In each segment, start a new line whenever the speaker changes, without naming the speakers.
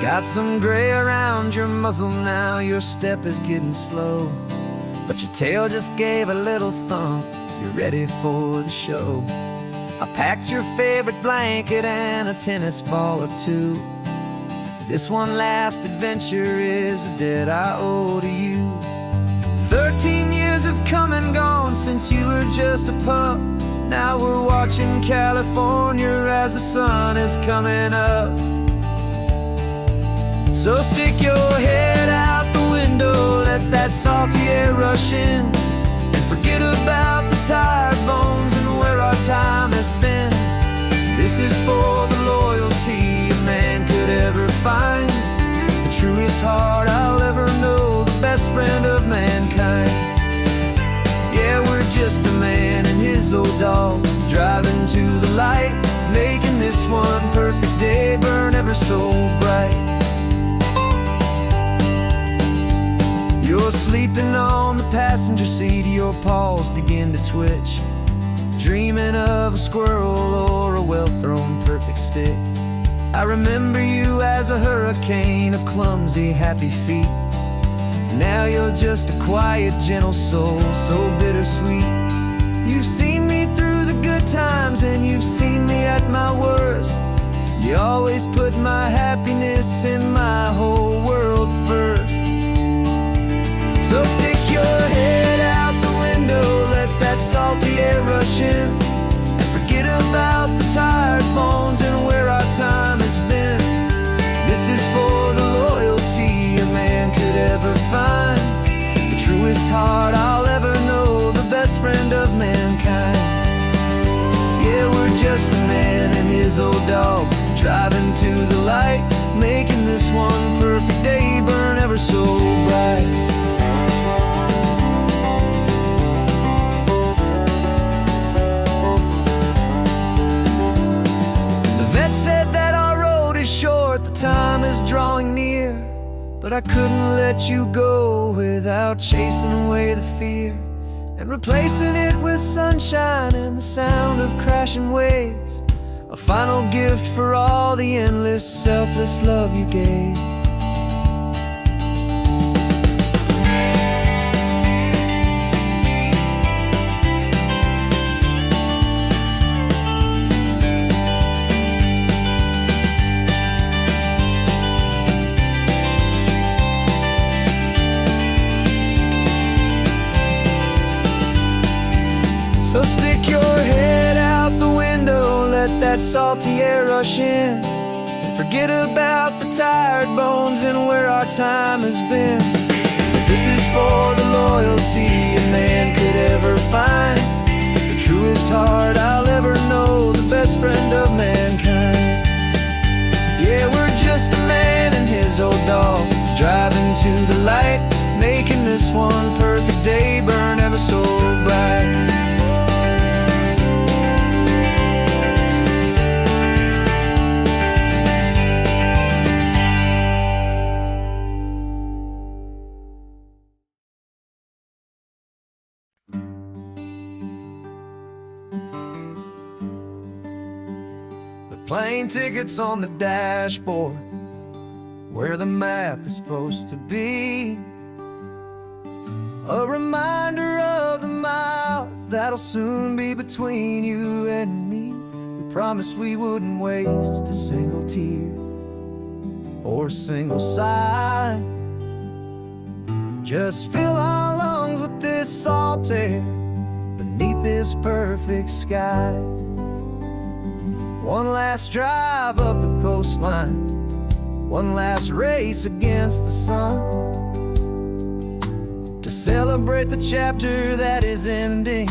Got some gray around your muzzle now, your step is getting slow, but your tail just gave a little thump, you're ready for the show. I packed your favorite blanket and a tennis ball or two. This one last adventure is a debt I owe to you. 13 years have come and gone since you were just a pup. Now we're watching California as the sun is coming up. So stick your head out the window, let that salty air rush in, and forget about the tired bones and where our time has been. This is for the loyalty a man could ever find, the truest heart I'll ever know, the best friend of mankind. Yeah, we're just a man and his old dog, driving to the light, making this one perfect day burn ever so bright. You're sleeping on the passenger seat, your paws begin to twitch, dreaming of a squirrel or a well-thrown perfect stick. I remember you as a hurricane of clumsy, happy feet. Now you're just a quiet, gentle soul, so bittersweet. You've seen me through the good times and you've seen me at my worst. You always put my happiness in my whole world first. So stick your head out the window, let that salty air rush in, and forget about the tired bones and where our time has been. This is for the loyalty a man could ever find, the truest heart I'll ever know, the best friend of mankind. Yeah, we're just a man and his old dog, driving to the light, making this one perfect day burn ever so bright. Said that our road is short, the time is drawing near, but I couldn't let you go without chasing away the fear and replacing it with sunshine and the sound of crashing waves, a final gift for all the endless, selfless love you gave. So stick your head out the window, let that salty air rush in, and forget about the tired bones and where our time has been. This is for the loyalty a man could ever find, the truest heart I'll ever know, the best friend of mankind. Yeah, we're just a man and his old dog, driving to the light, making this one perfect day burn ever so bright. Plane tickets on the dashboard, where the map is supposed to be, a reminder of the miles that'll soon be between you and me. We promised we wouldn't waste a single tear or a single sigh, just fill our lungs with this salt air beneath this perfect sky. One last drive up the coastline, one last race against the sun, to celebrate the chapter that is ending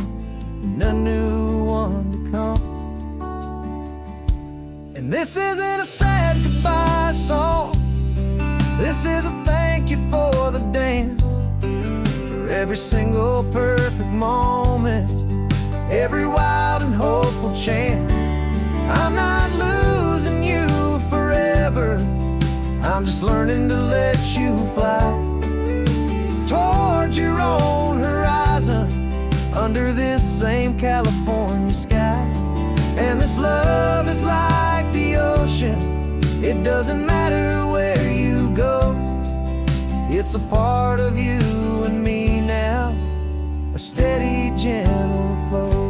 and a new one to come. And this isn't a sad goodbye song, this is a thank you for the dance, for every single perfect moment, every wild and hopeful chance. I'm not losing you forever, I'm just learning to let you fly towards your own horizon, under this same California sky. And this love is like the ocean, it doesn't matter where It's a part of you and me now, a steady, gentle flow.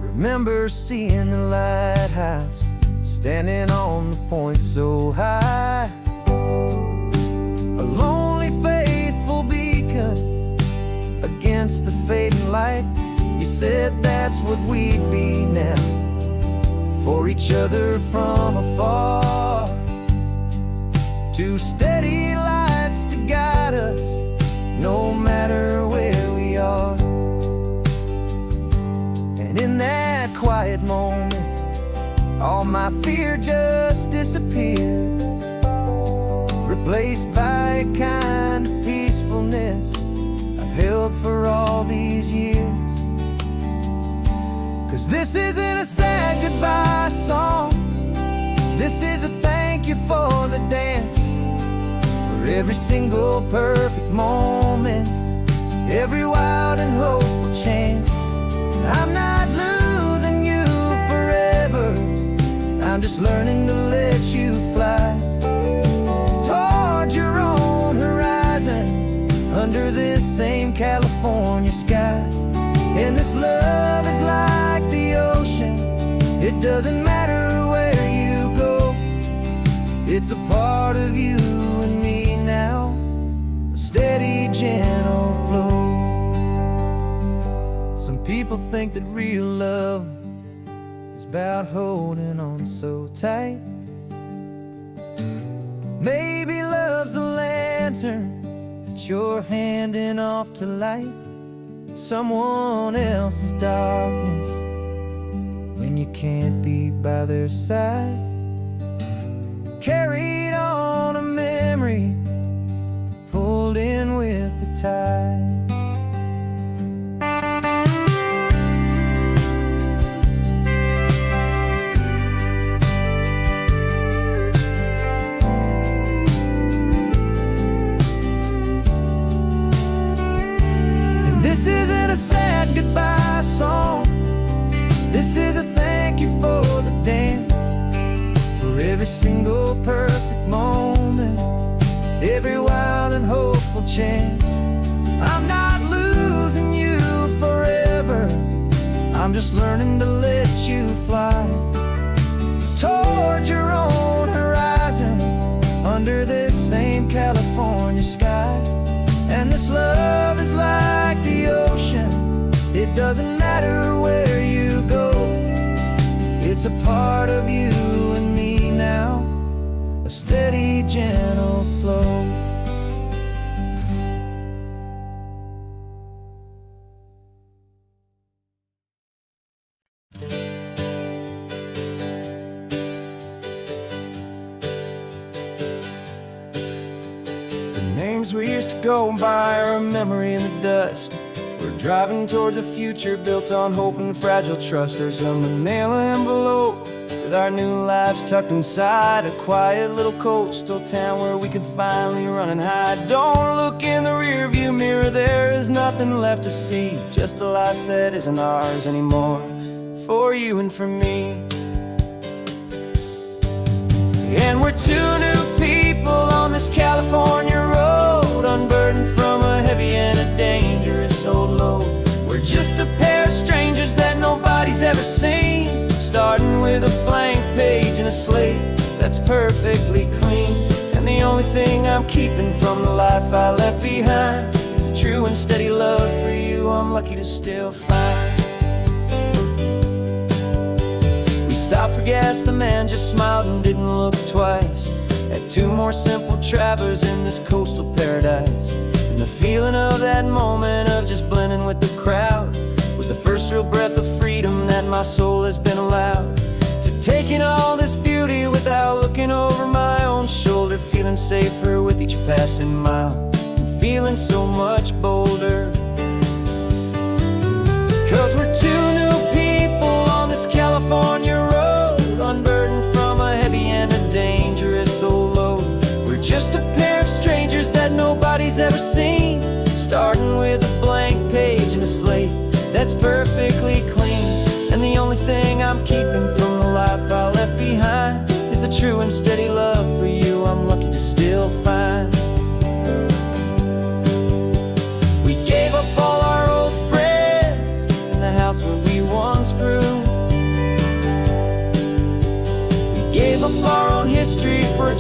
Remember seeing the lighthouse, standing on the point so high, a lonely, faithful beacon against the fading light. You said that's what we'd be now, for each other from afar. Two steady lights to guide us, no matter where we are. And in that quiet moment, all my fear just disappeared, replaced by a kind of peacefulness I've held for all these years. 'Cause this isn't a sad goodbye song, this is a thank you for the dance, for every single perfect moment, every wild and hopeful chance. I'm not losing you forever, I'm just learning to let you fly toward your own horizon, under this same California sky. And this love is like the ocean, it doesn't matter where you go, it's a part of you and me now, a steady, gentle flow. Some people think that real love is about holding on so tight. Maybe love's a lantern that you're handing off to light someone else's darkness when you can't be by their side. Carried on a memory, pulled in with the tide. This isn't a sad goodbye song, this is a thank you for the dance, for every single perfect moment, every wild and hopeful chance. I'm not losing you forever, I'm just learning to let you fly toward your own horizon, under this same California sky. And this love is like the ocean, it doesn't matter where you go, it's a part of you and me now, a steady, gentle flow. Names we used to go by are a memory in the dust. We're driving towards a future built on hope and fragile trust. There's a manila envelope with our new lives tucked inside, a quiet little coastal town where we can finally run and hide. Don't look in the rearview mirror, there is nothing left to see, just a life that isn't ours anymore, for you and for me. And we're two new people on this California road, unburdened from a heavy and a dangerous old load. We're just a pair of strangers that nobody's ever seen, starting with a blank page and a slate that's perfectly clean. And the only thing I'm keeping from the life I left behind is a true and steady love for you I'm lucky to still find. Stopped for gas, the man just smiled and didn't look twice. Had two more simple travelers in this coastal paradise. And the feeling of that moment of just blending with the crowd was the first real breath of freedom that my soul has been allowed to take in all this beauty without looking over my own shoulder, feeling safer with each passing mile and feeling so much bolder. 'Cause we're two new people on this California road, unburdened from a heavy and a dangerous old load. We're just a pair of strangers that nobody's ever seen, starting with a blank page and a slate that's perfectly clean. And the only thing I'm keeping from the life I left behind is a true and steady love for you I'm lucky to still find.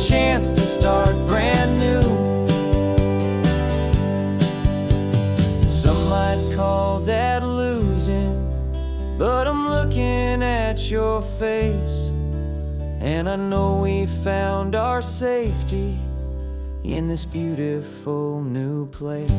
chance to start brand new. Some might call that losing, but I'm looking at your face, and I know we found our safety in this beautiful new place.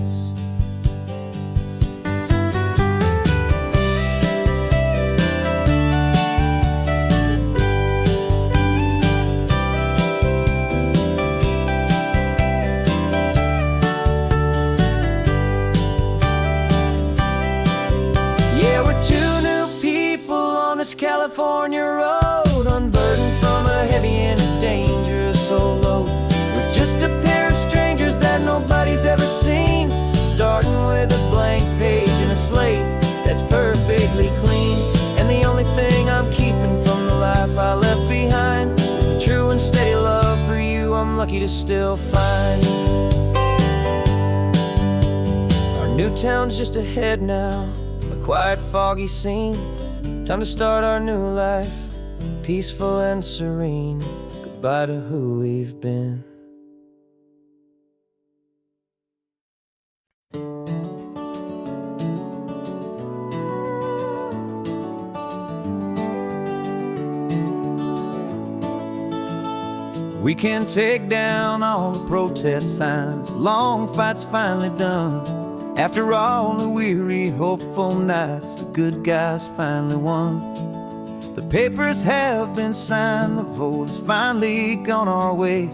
Yeah, we're two new people on this California road, unburdened from a heavy and a dangerous old load. We're just a pair of strangers that nobody's ever seen, starting with a blank page and a slate that's perfectly clean. And the only thing I'm keeping from the life I left behind is the true and steady love for you I'm lucky to still find. Our new town's just ahead now, a quiet, foggy scene. Time to start our new life, peaceful and serene. Goodbye to who we've been. We can take down all the protest signs, long fight's finally done. After all the weary, hopeful nights, the good guys finally won. The papers have been signed, the vote has finally gone our way.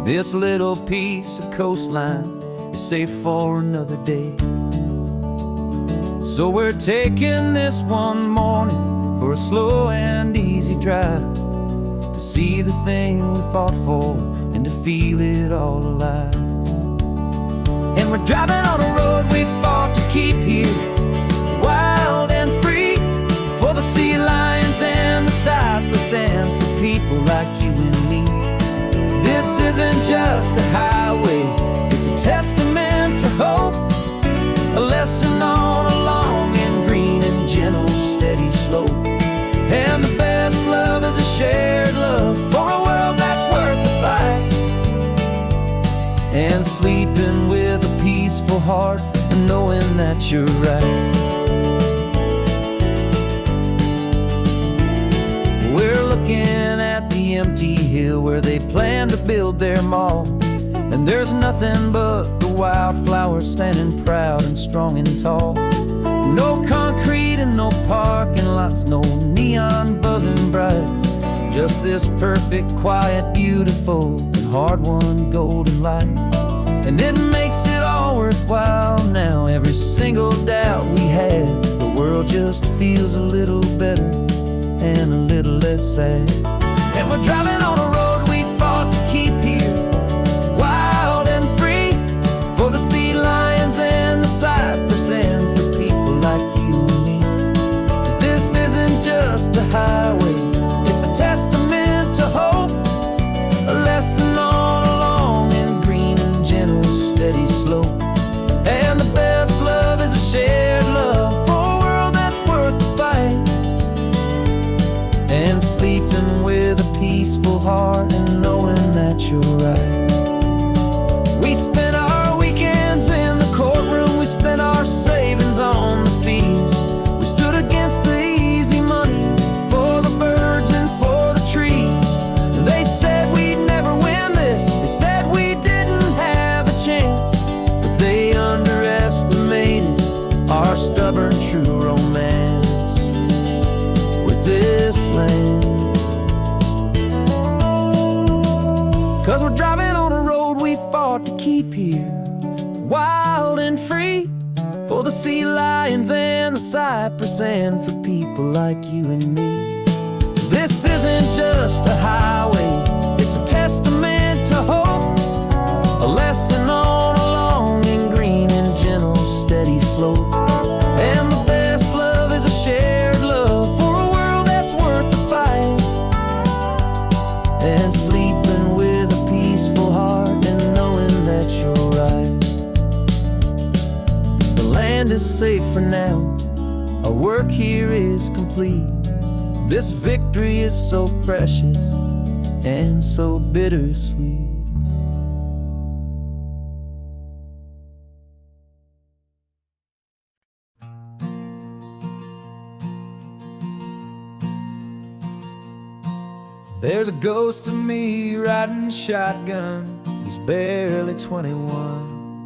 This little piece of coastline is safe for another day. So we're taking this one morning for a slow and easy drive, to see the thing we fought for and to feel it all alive. And we're driving on a road we fought to keep here, wild and free, for the sea lions and the cypress and for people like you and me. This isn't just a highway, it's a testament to hope, a lesson on a long and green and gentle steady slope. And the best love is a shared love for a world that's worth the fight, and sleeping with a peaceful heart and knowing that you're right. We're looking at the empty hill where they plan to build their mall, and there's nothing but the wildflowers standing proud and strong and tall. No concrete and no parking lots, no neon buzzing bright, just this perfect, quiet, beautiful, and hard-won golden light. And it makes it all worthwhile now, every single doubt we had. The world just feels a little better and a little less sad. And we're driving on a road we fought to keep here, wild and free, for the sea lions and the cypress and for people like you and me. This isn't just a highway, it's a testament to hope, a lesson on a long and green and gentle steady slope. And the best love is a shared love for a world that's worth the fight, and sleeping with a peaceful heart and knowing that you're right. We spent our weekends in the courtroom, we spent our savings on the fees. We stood against the easy money for the birds and for the trees. And they said we'd never win this, they said we didn't have a chance, but they underestimated our stubborn true romance with this land. 'Cause we're driving on a road we fought to keep here, wild and free, for the sea lions and the cypress and for people like you and me. This isn't just a highway, it's a testament to hope, a lesson on a long and green and gentle steady slope. And the best love is a shared love for a world that's worth the fight, and sleeping with a peaceful heart and knowing that you're right. The land is safe for now, our work here is complete. This victory is so precious, and so bittersweet. There's a ghost of me riding shotgun. He's barely 21,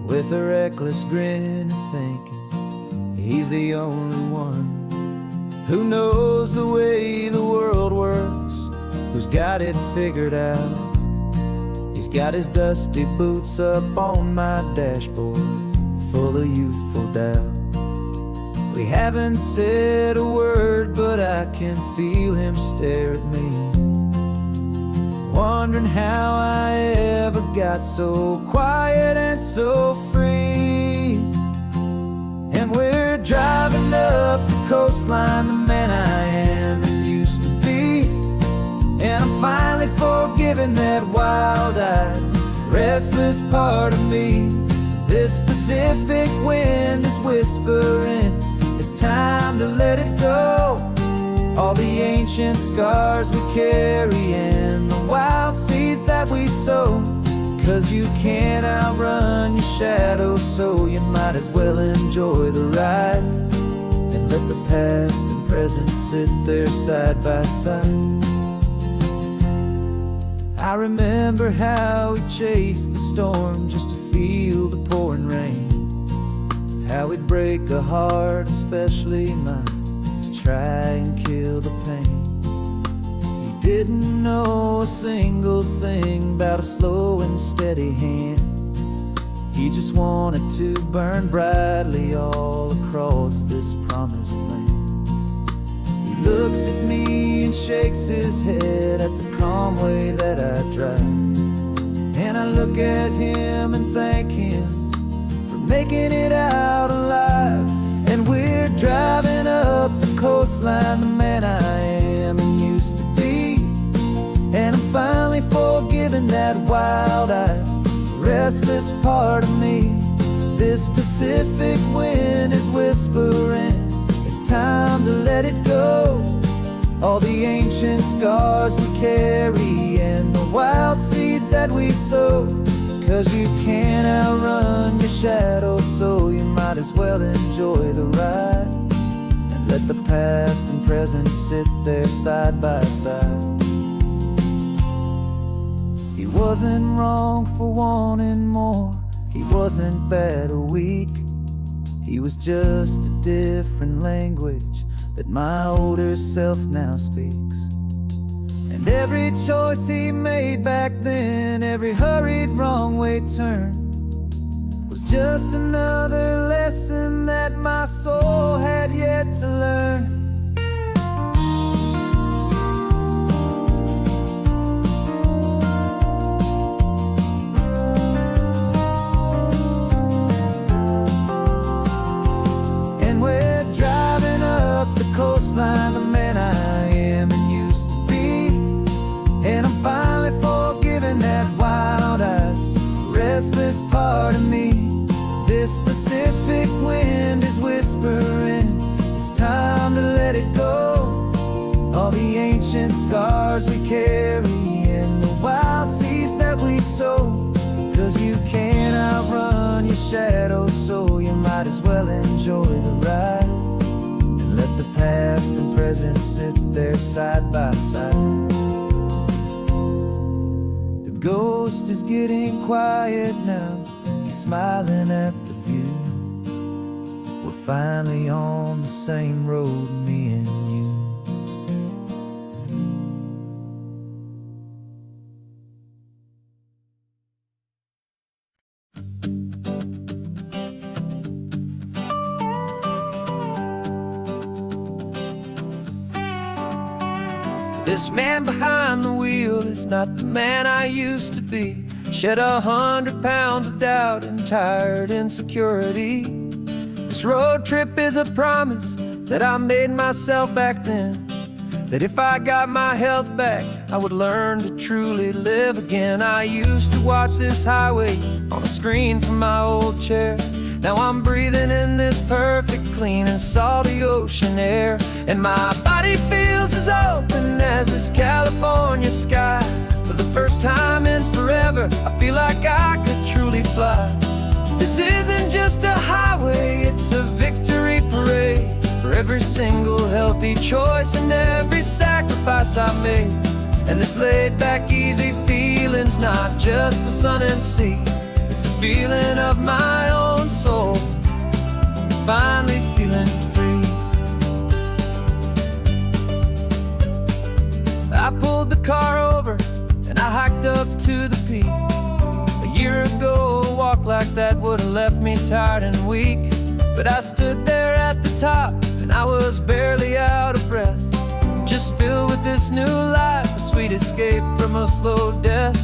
with a reckless grin and thinking he's the only one who knows the way the world works, who's got it figured out. He's got his dusty boots up on my dashboard, full of youthful doubt. We haven't said a word, but I can feel him stare at me, wondering how I ever got so quiet and so free. And we're driving up the coastline, the man I am and used to be. And I'm finally forgiving that wild-eyed, restless part of me. This Pacific wind is whispering, it's time to let it go. All the ancient scars we carry and the wild seeds that we sow. 'Cause you can't outrun your shadow, so you might as well enjoy the ride and let the past and present sit there side by side. I remember how we chased the storm just to feel the pouring rain, how we'd break a heart, especially mine, to try and kill the pain. He didn't know a single thing about a slow and steady hand. He just wanted to burn brightly all across this promised land. He looks at me and shakes his head at the calm way that I drive, and I look at him and thank him making it out alive. And we're driving up the coastline, the man I am and used to be. And I'm finally forgiving that wild-eyed, restless part of me. This Pacific wind is whispering, it's time to let it go. All the ancient scars we carry and the wild seeds that we sow. 'Cause you can't outrun your shadow, so you might as well enjoy the ride and let the past and present sit there side by side. He wasn't wrong for wanting more, he wasn't bad or weak. He was just a different language that my older self now speaks. And every choice he made back then, every hurried wrong way turn, was just another lesson that my soul had yet to learn. And we're driving up the coastline, the man I am and used to be. And I'm finally forgiving that wild-eyed, restless part of me. This Pacific wind is whispering, it's time to let it go. All the ancient scars we carry and the wild seeds that we sow. 'Cause you can't outrun your shadow, so you might as well enjoy the ride and let the past and present sit there side by side. The ghost is getting quiet now, he's smiling at the view. We're finally on the same road, me and you. This man behind the wheel is not the man I used to be. Shed 100 pounds of doubt and tired insecurity. This road trip is a promise that I made myself back then, that if I got my health back, I would learn to truly live again. I used to watch this highway on a screen from my old chair. Now I'm breathing in this perfect, clean and salty ocean air, and my body feels as open as this California sky. For the first time in forever, I feel like I could truly fly. This isn't just a highway, it's a victory parade for every single healthy choice and every sacrifice I made. And this laid back, easy feeling's not just the sun and sea, it's the feeling of my own soul, finally feeling free. I pulled the car over and I hiked up to the peak. A year ago, a walk like that would have left me tired and weak, but I stood there at the top and I was barely out of breath, just filled with this new life, a sweet escape from a slow death.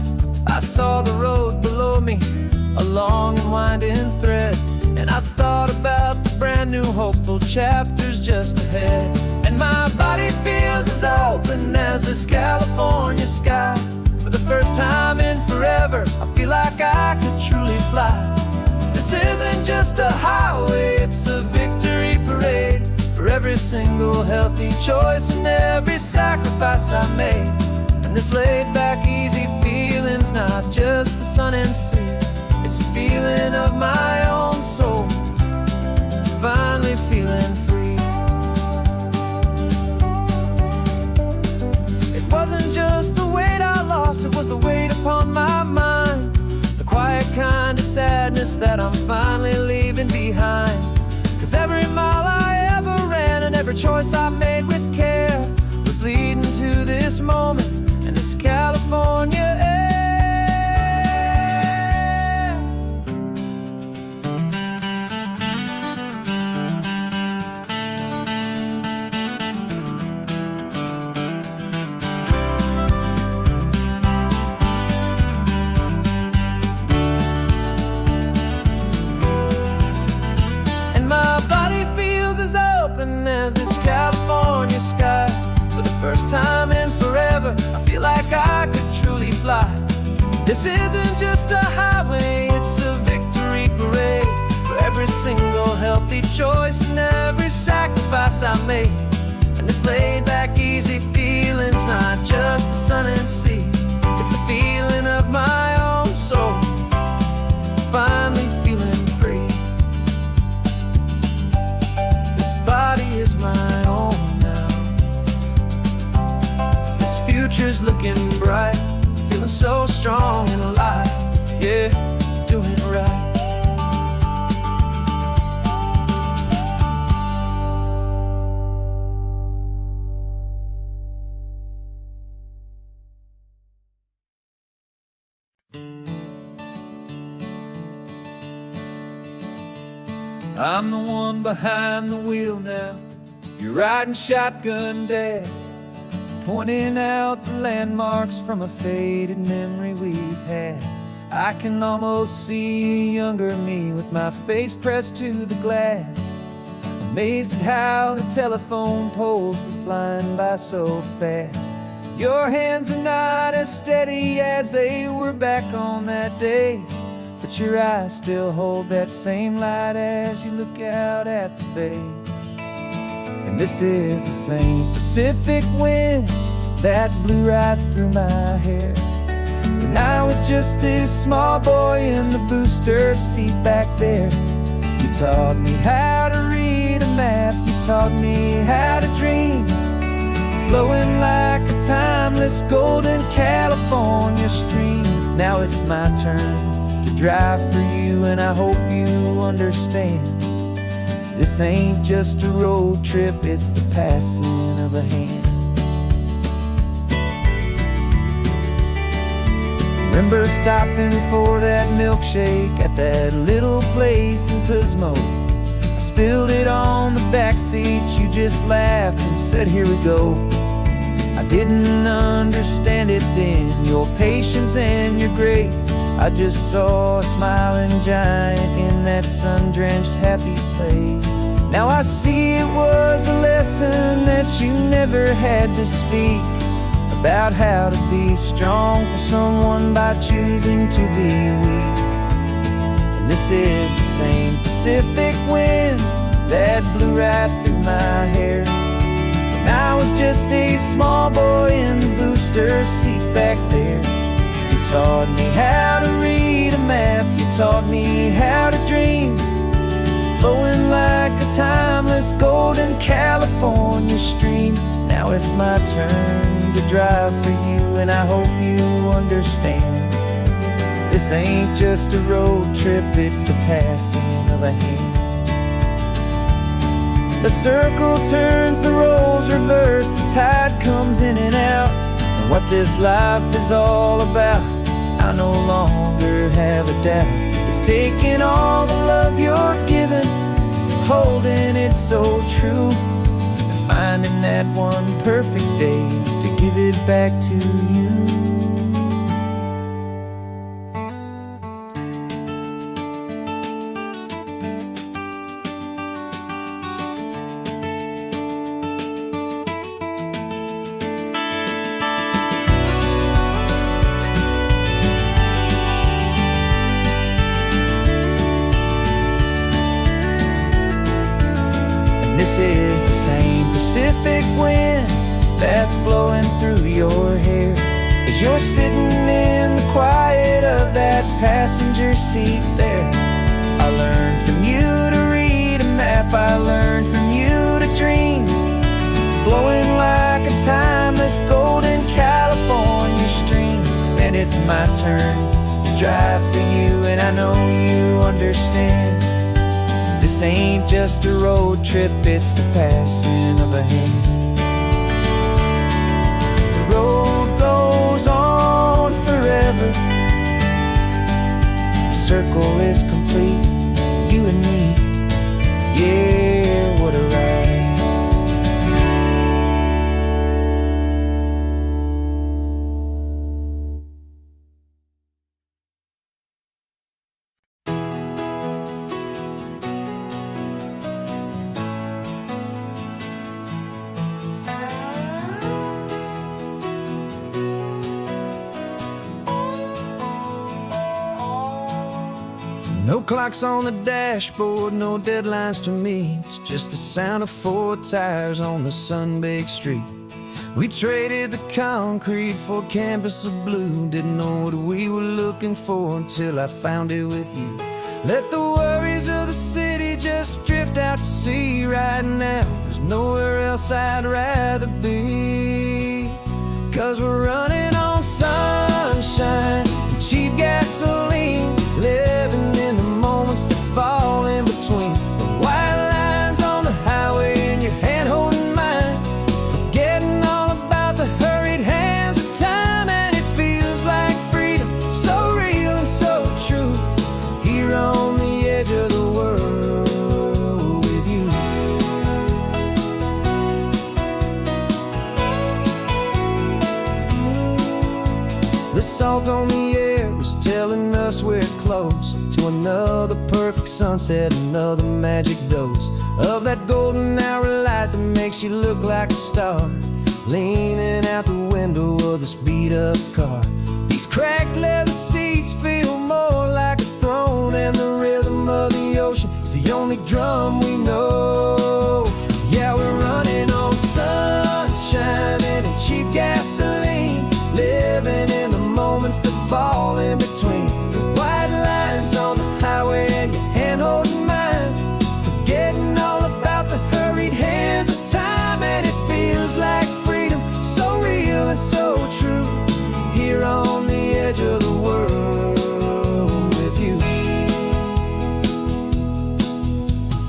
I saw the road below me, a long and winding thread, and I thought about the brand new hopeful chapters just ahead. And my body feels as open as this California sky. For the first time in forever, I feel like I could truly fly. This isn't just a highway, it's a victory parade for every single healthy choice and every sacrifice I made. And this laid back, easy feeling's not just the sun and sea, it's a feeling of my own soul, finally feeling free. It wasn't just the weight I lost, it was the weight upon my mind, the quiet kind of sadness that I'm finally leaving behind. 'Cause every mile I ever ran and every choice I made with care was leading to this moment and this California air. As this California sky. For the first time in forever, I feel like I could truly fly. This isn't just a highway, it's a victory parade for every single healthy choice and every sacrifice I made. And this laid back, easy feeling's not just the sun and sea, it's a feeling of my own soul, finally feeling free. Body is my own now. This future's looking bright, feeling so strong and alive. Yeah, doing it right. I'm the one behind the wheel now. You're riding shotgun, Dad, pointing out the landmarks from a faded memory we've had. I can almost see a younger me with my face pressed to the glass, amazed at how the telephone poles were flying by so fast. Your hands are not as steady as they were back on that day, but your eyes still hold that same light as you look out at the bay. And this is the same Pacific wind that blew right through my hair when I was just a small boy in the booster seat back there. You taught me how to read a map, you taught me how to dream, flowing like a timeless golden California stream. Now it's my turn to drive for you, and I hope you understand. This ain't just a road trip, it's the passing of a hand. Remember stopping for that milkshake at that little place in Pismo? I spilled it on the back seat, you just laughed and said, here we go. I didn't understand it then, your patience and your grace. I just saw a smiling giant in that sun-drenched happy place. Now I see it was a lesson that you never had to speak, about how to be strong for someone by choosing to be weak. And this is the same Pacific wind that blew right through my hair when I was just a small boy in the booster seat back there. You taught me how to read a map, you taught me how to dream, flowing like a timeless golden California stream. Now it's my turn to drive for you, and I hope you understand. This ain't just a road trip, it's the passing of a hand. The circle turns, the roles reverse, the tide comes in and out. And what this life is all about, I no longer have a doubt. It's taking all the love you're giving, holding it so true, and finding that one perfect day to give it back to you. This is the same Pacific wind that's blowing through your hair as you're sitting in the quiet of that passenger seat there. I learned from you to read a map, I learned from you to dream, flowing like a timeless golden California stream. And it's my turn to drive for you, and I know you understand. This ain't just a road trip, it's the passing of a hand. The road goes on forever, the circle is complete, you and me, yeah, what a ride. No clocks on the dashboard, no deadlines to meet, it's just the sound of 4 tires on the sun-baked street. We traded the concrete for a canvas of blue, didn't know what we were looking for until I found it with you. Let the worries of the city just drift out to sea right now. There's nowhere else I'd rather be, 'cause we're running on sunshine and cheap gasoline, living in the moments that fall in between the white lines on the highway and your hand holding mine, forgetting all about the hurried hands of time. And it feels like freedom, so real and so true, here on the edge of the world with you. The salt on the air is telling us we're close to another perfect sunset, another magic dose of that golden hour light that makes you look like a star, leaning out the window of this beat-up car. These cracked leather seats feel more like a throne, and the rhythm of the ocean is the only drum we know. Yeah, we're running on sunshine and cheap gasoline, living in the moments that fall in between the white lines on the highway and your hand holding mine, forgetting all about the hurried hands of time. And it feels like freedom, so real and so true, here on the edge of the world with you.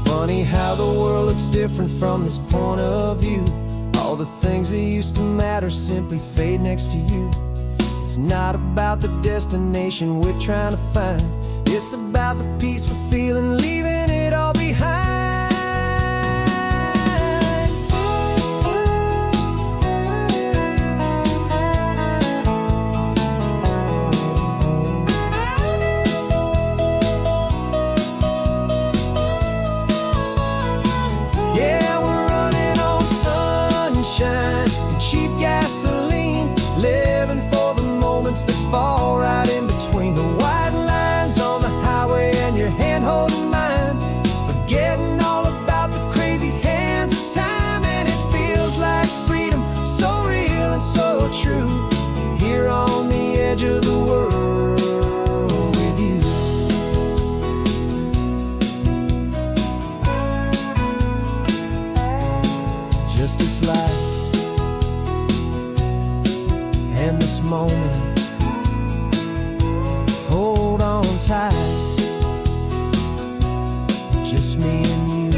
Funny how the world looks different from this point of view. All the things that used to matter simply fade next to you. It's not about the destination we're trying to find, it's about the peace we're feeling, leaving it all behind. Yeah, we're running on sunshine and cheap gasoline, living for the moments that fall right in between the white lines on the highway and your just me and you.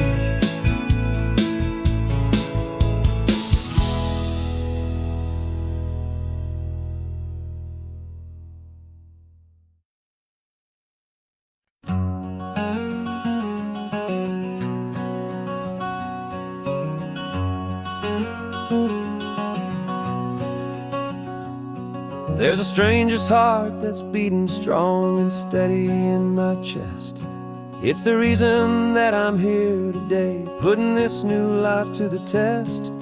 There's a stranger's heart that's beating strong and steady in my chest. It's the reason that I'm here today, putting this new life to the test.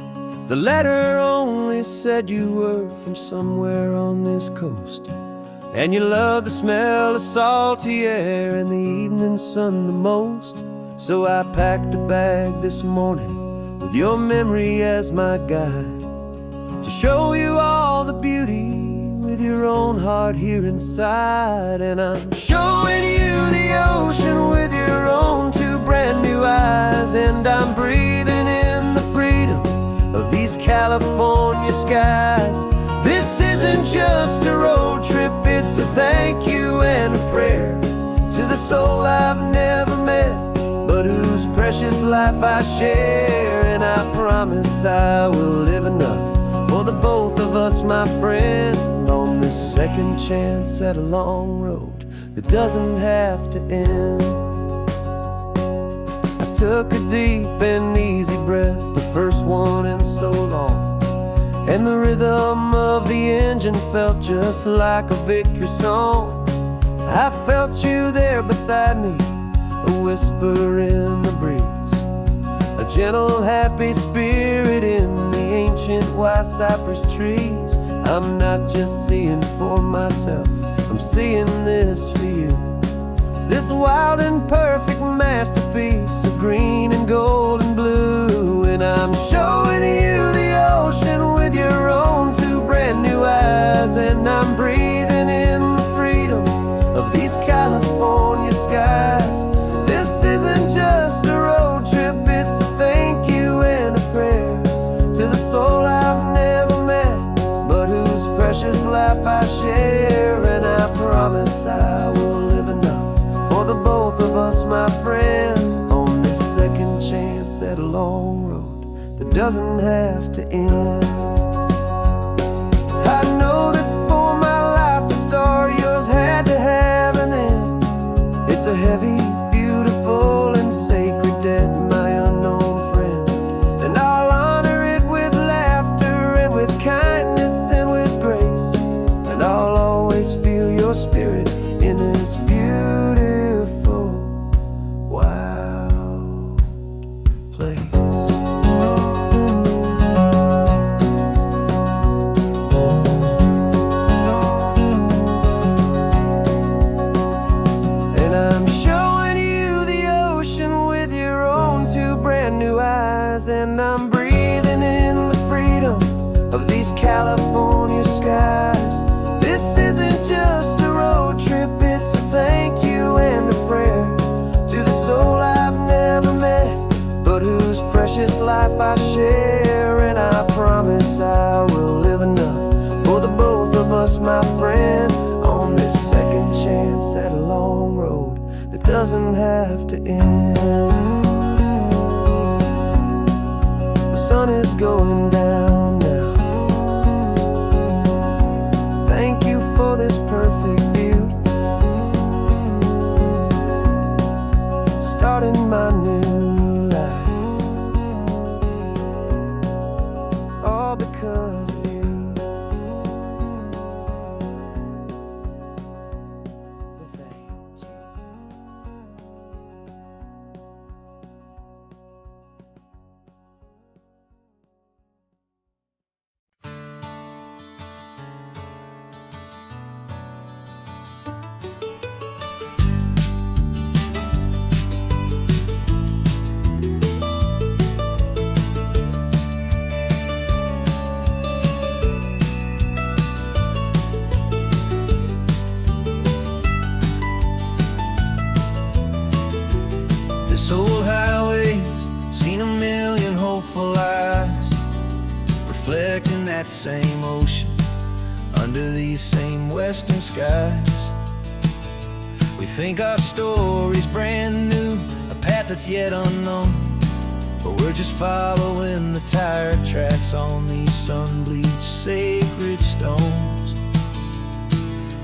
The letter only said you were from somewhere on this coast, and you love the smell of salty air and the evening sun the most. So I packed a bag this morning with your memory as my guide, to show you all the beauty with your own heart here inside. And I'm showing you the ocean with your own two brand new eyes, and I'm breathing in the freedom of these California skies. This isn't just a road trip, it's a thank you and a prayer to the soul I've never met, but whose precious life I share. And I promise I will live enough for the both of us, my friend, on this second chance at a long road that doesn't have to end. I took a deep and easy breath, the first one in so long, and the rhythm of the engine felt just like a victory song. I felt you there beside me, a whisper in the breeze, a gentle happy spirit in the ancient white cypress trees. I'm not just seeing for myself, I'm seeing this for you, this wild and perfect masterpiece of green and gold and blue. And I'm showing you the ocean with your own two brand new eyes, and I'm breathing in the freedom of these California skies. This isn't just a road trip, it's a thank you and a prayer to the soul I've never met, but whose precious life I share. And I promise I will live enough for the both of us, my friend, on this second chance at a long road that doesn't have to end. I know that for my life to start, yours had to have an end. It's a heavy, beautiful, and sacred debt, my unknown friend, and I'll honor it with laughter and with kindness and with grace, and I'll always feel your spirit in this beautiful, wild place. And I'm showing you the ocean with your own two brand new eyes, and I'm breathing in the freedom of these California skies. This isn't just a road trip, it's a thank you and a prayer to the soul I've never met, but whose precious life I share. And I promise I will live enough for the both of us, my friend, on this second chance at a long road that doesn't have to end. The sun is going down now. Thank you for this perfect view, starting my new life, all because of you. Thank you. This old highway's seen a million hopeful eyes, reflecting that same ocean under these same western skies. We think our story's brand new, a past path that's yet unknown, but we're just following the tire tracks on these sun-bleached sacred stones.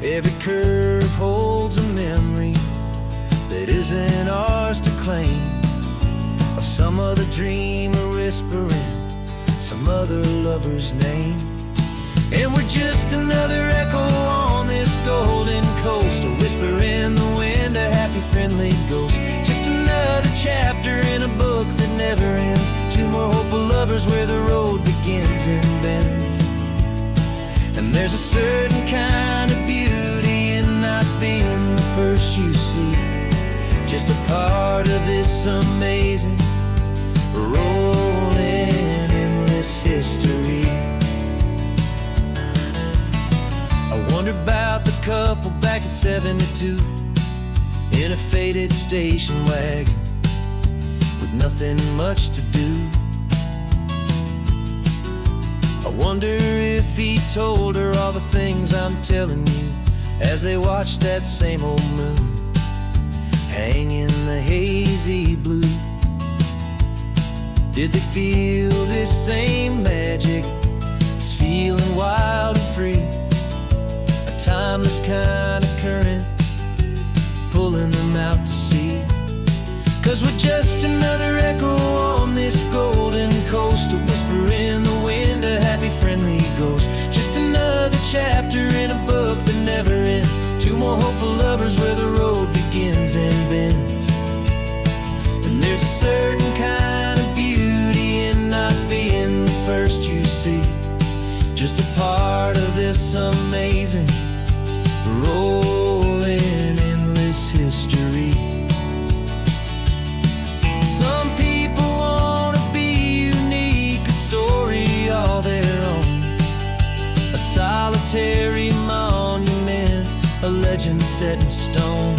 Every curve holds a memory that isn't ours to claim, of some other dreamer whispering some other lover's name. And we're just another echo on this golden coast, a whisper in the wind, a happy friendly ghost. Just another chapter in a book that never ends, two more hopeful lovers where the road begins and bends. And there's a certain kind of beauty in not being the first you see, just a part of this amazing rolling endless history. I wonder about the couple back in '72 in a faded station wagon with nothing much to do. I wonder if he told her all the things I'm telling you as they watched that same old moon hang in the hazy blue. Did they feel this same magic, this feeling wild and free, a timeless kind of current pulling them out to sea? 'Cause we're just another echo on this golden coast, a whisper in the wind, a happy friendly ghost. Just another chapter in a book that never ends, two more hopeful lovers where the road begins and bends. And there's a certain kind of beauty in not being the first you see, just a part of this amazing rolling endless history. Some people want to be unique, a story all their own, a solitary monument, a legend set in stone.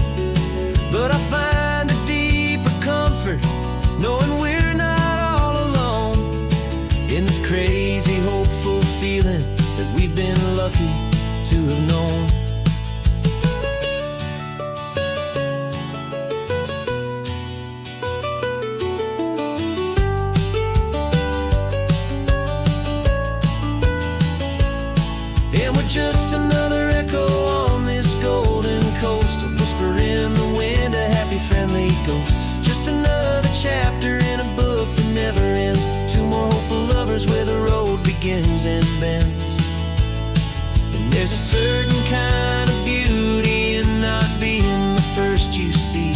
But I find a deeper comfort knowing we're not all alone in this crazy hopeful feeling that we've been lucky to have known. And we're just another echo on this golden coast, a whisper in the wind, a happy friendly ghost. Just another chapter in a book that never ends, two more hopeful lovers where the road begins and bends. And there's a certain kind of beauty in not being the first you see,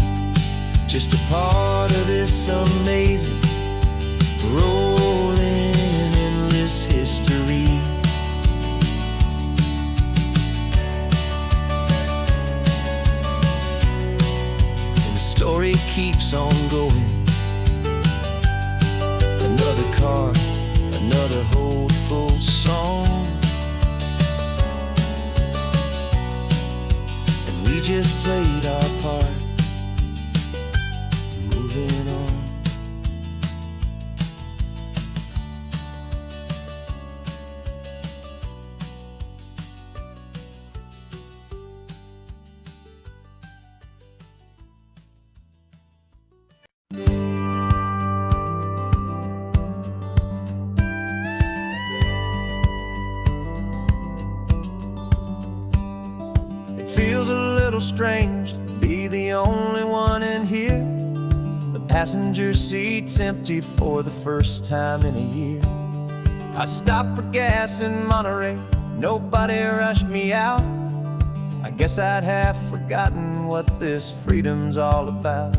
just a part of this amazing rolling endless history. Story keeps on going, another card, another hopeful song, and we just played our part, moving on. Feels a little strange to be the only one in here. The passenger seat's empty for the first time in a year. I stopped for gas in Monterey, nobody rushed me out. I guess I'd have forgotten what this freedom's all about.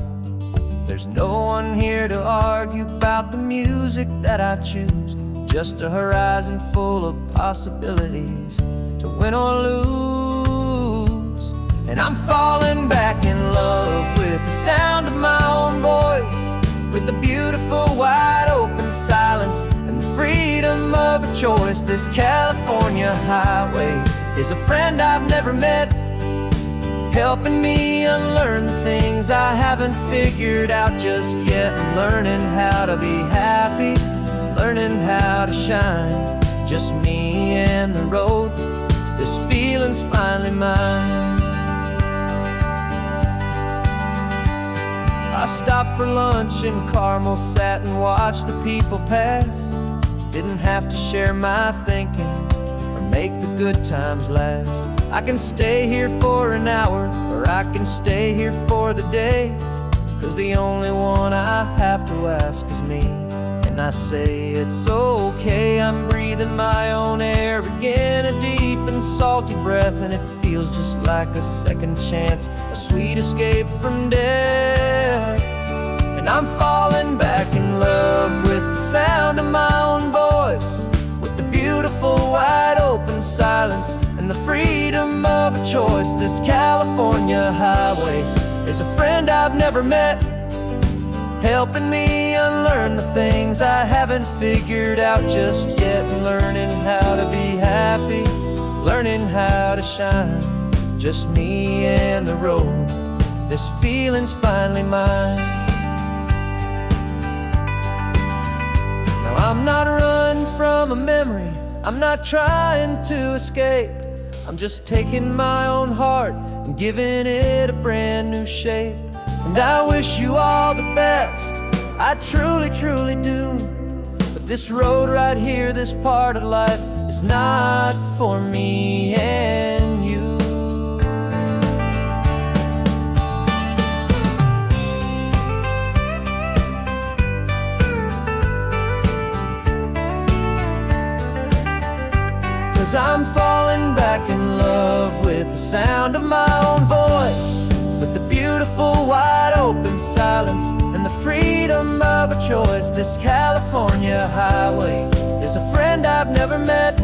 There's no one here to argue about the music that I choose, just a horizon full of possibilities to win or lose. And I'm falling back in love with the sound of my own voice, with the beautiful wide open silence and the freedom of a choice. This California highway is a friend I've never met, helping me unlearn the things I haven't figured out just yet. Learning how to be happy, learning how to shine, just me and the road, this feeling's finally mine. I I stopped for lunch in Carmel, sat and watched the people pass. Didn't have to share my thinking or make the good times last. I can stay here for an hour, or I can stay here for the day, 'cause the only one I have to ask is me. And I say it's okay, I'm breathing my own air again, a deep and salty breath, and it feels just like a second chance, a sweet escape from death. And I'm falling back in love with the sound of my own voice, with the beautiful wide open silence and the freedom of a choice. This California highway is a friend I've never met, helping me unlearn the things I haven't figured out just yet, and learning how to be happy, learning how to shine, just me and the road. This feeling's finally mine. Now I'm not running from a memory, I'm not trying to escape, I'm just taking my own heart and giving it a brand new shape. And I wish you all the best, I truly, truly do. But this road right here, this part of life, is not for me and you. Cause I'm falling back in love with the sound of my own voice, with the beautiful wide open silence and the freedom of a choice. This California highway is a friend I've never met,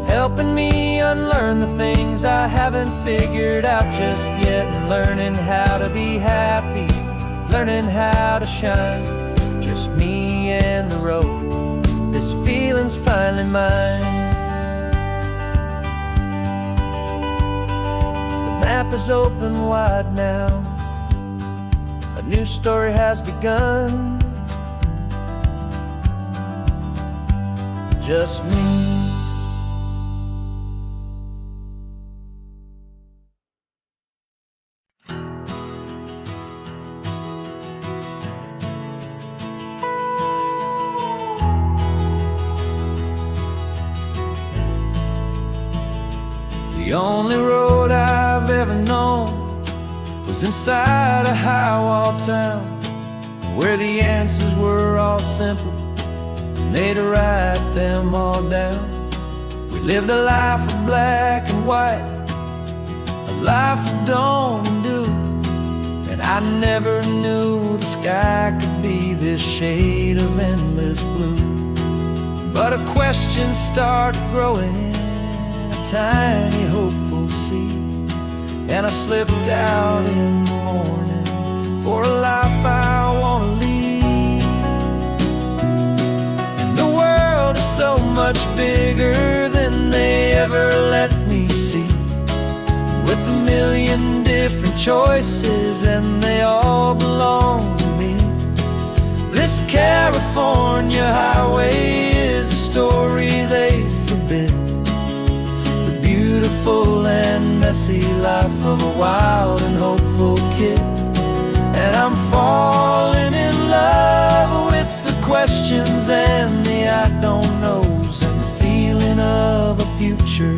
helping me unlearn the things I haven't figured out just yet, and learning how to be happy, learning how to shine, just me and the road. This feeling's finally mine. The map is open wide now, a new story has begun, just me. The only road I've ever known was inside a high-wall town, where the answers were all simple and they'd write them all down. We lived a life of black and white, a life of dawn and dew, and I never knew the sky could be this shade of endless blue. But a question started growing, tiny hopeful seed, and I slipped out in the morning for a life I want to lead. And the world is so much bigger than they ever let me see, with a million different choices and they all belong to me. This California highway is a story they forbid, beautiful and messy life of a wild and hopeful kid. And I'm falling in love with the questions and the I don't knows, and the feeling of a future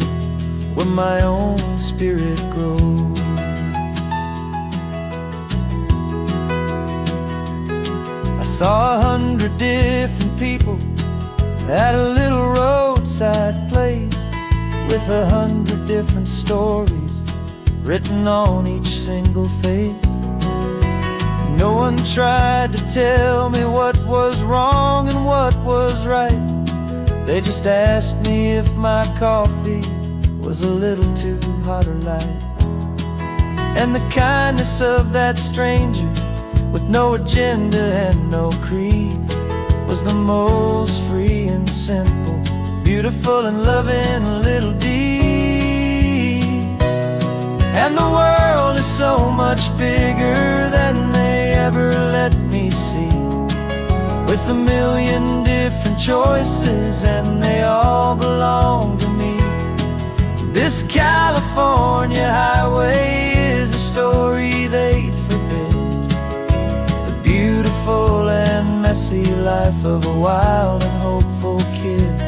where my own spirit grows. I saw 100 different people at a little roadside place, with 100 different stories written on each single face. No one tried to tell me what was wrong and what was right. They just asked me if my coffee was a little too hot or light. And the kindness of that stranger, with no agenda and no creed, was the most free and simple, beautiful and loving little deed. And the world is so much bigger than they ever let me see, with a million different choices and they all belong to me. This California highway is a story they'd forbid, messy life of a wild and hopeful kid.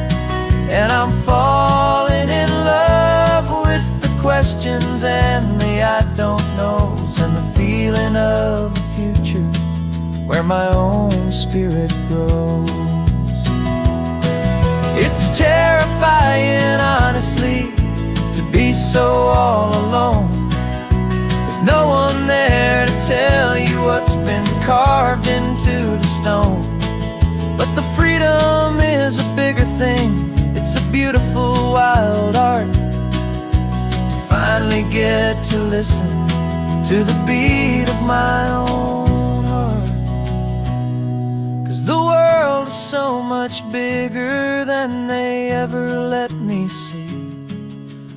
And I'm falling in love with the questions and the I don't knows, and the feeling of a future where my own spirit grows. It's terrifying, honestly, to be so all alone, with no one there to tell you what's been carved into the stone. But the freedom is a bigger thing. It's a beautiful wild art to finally get to listen to the beat of my own heart. 'Cause the world is so much bigger than they ever let me see,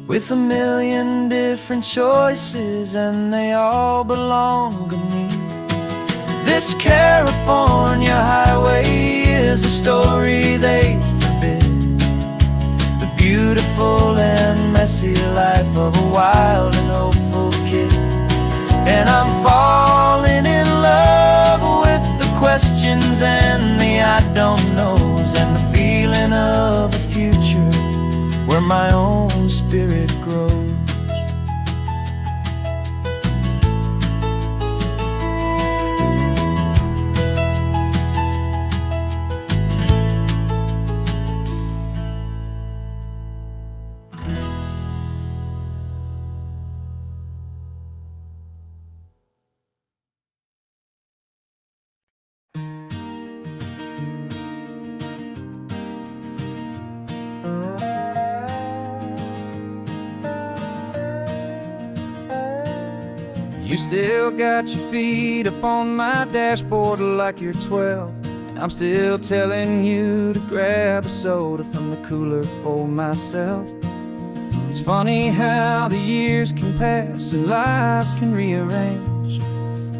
with a million different choices and they all belong to me. This California highway is a story they forbid, the beautiful and messy life of a wild and hopeful kid. And I'm falling in love with the questions and the I don't knows, and the feeling of a future where my own spirit grows. You still got your feet up on my dashboard like you're 12, and I'm still telling you to grab a soda from the cooler for myself. It's funny how the years can pass and lives can rearrange,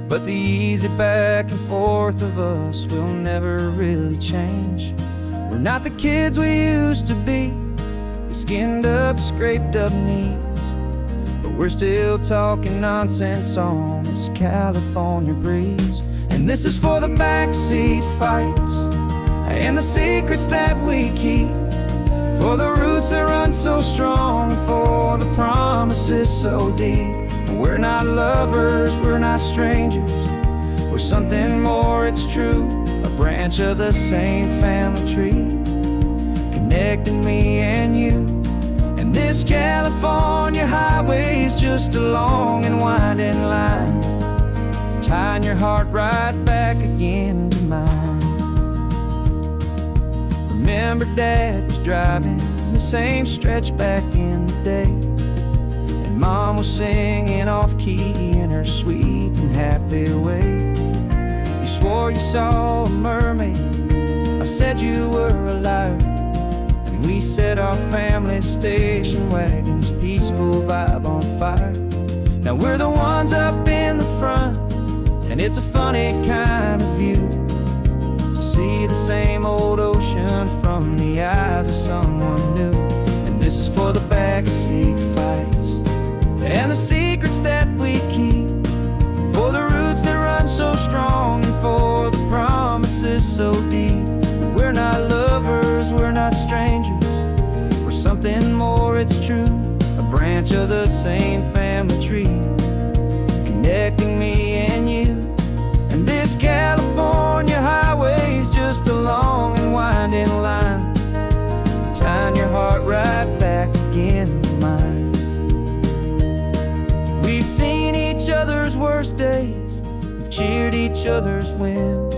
but the easy back and forth of us will never really change. We're not the kids we used to be, with skinned up, scraped up knees, but we're still talking nonsense on this California breeze. And this is for the backseat fights and the secrets that we keep, for the roots that run so strong, for the promises so deep. We're not lovers, we're not strangers, we're something more, it's true, a branch of the same family tree, connecting me and you. And this California highway is just a long and winding line, tying your heart right back again to mine. Remember Dad was driving the same stretch back in the day, and Mom was singing off-key in her sweet and happy way. You swore you saw a mermaid, I said you were a liar, and we set our family station wagon's peaceful vibe on fire. Now we're the ones up in the front, and it's a funny kind of view to see the same old ocean from the eyes of someone new. And this is for the backseat fights and the secrets that we keep, for the roots that run so strong, and for the promises so deep. We're not lovers, we're not strangers, we're something more, it's true, a branch of the same family tree, connecting me and you. And this California highway is just a long and winding line, tying your heart right back again to mine. We've seen each other's worst days, we've cheered each other's wins,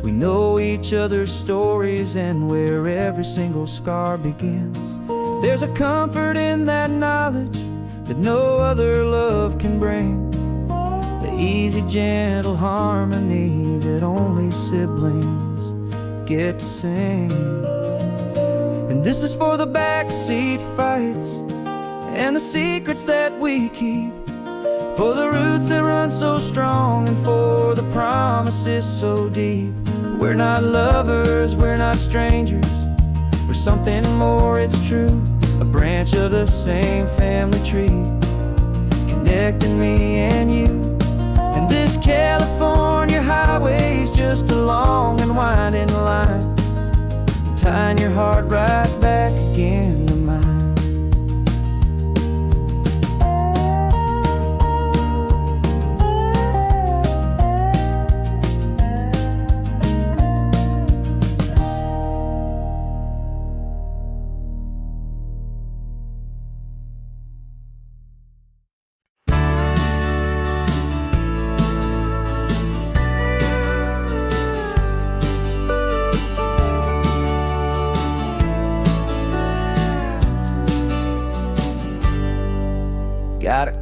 we know each other's stories and where every single scar begins. There's a comfort in that knowledge that no other love can bring, the easy, gentle harmony that only siblings get to sing. And this is for the backseat fights and the secrets that we keep, for the roots that run so strong, and for the promises so deep. We're not lovers, we're not strangers, we're something more, it's true, a branch of the same family tree, connecting me and you. And this California highway is just a long and winding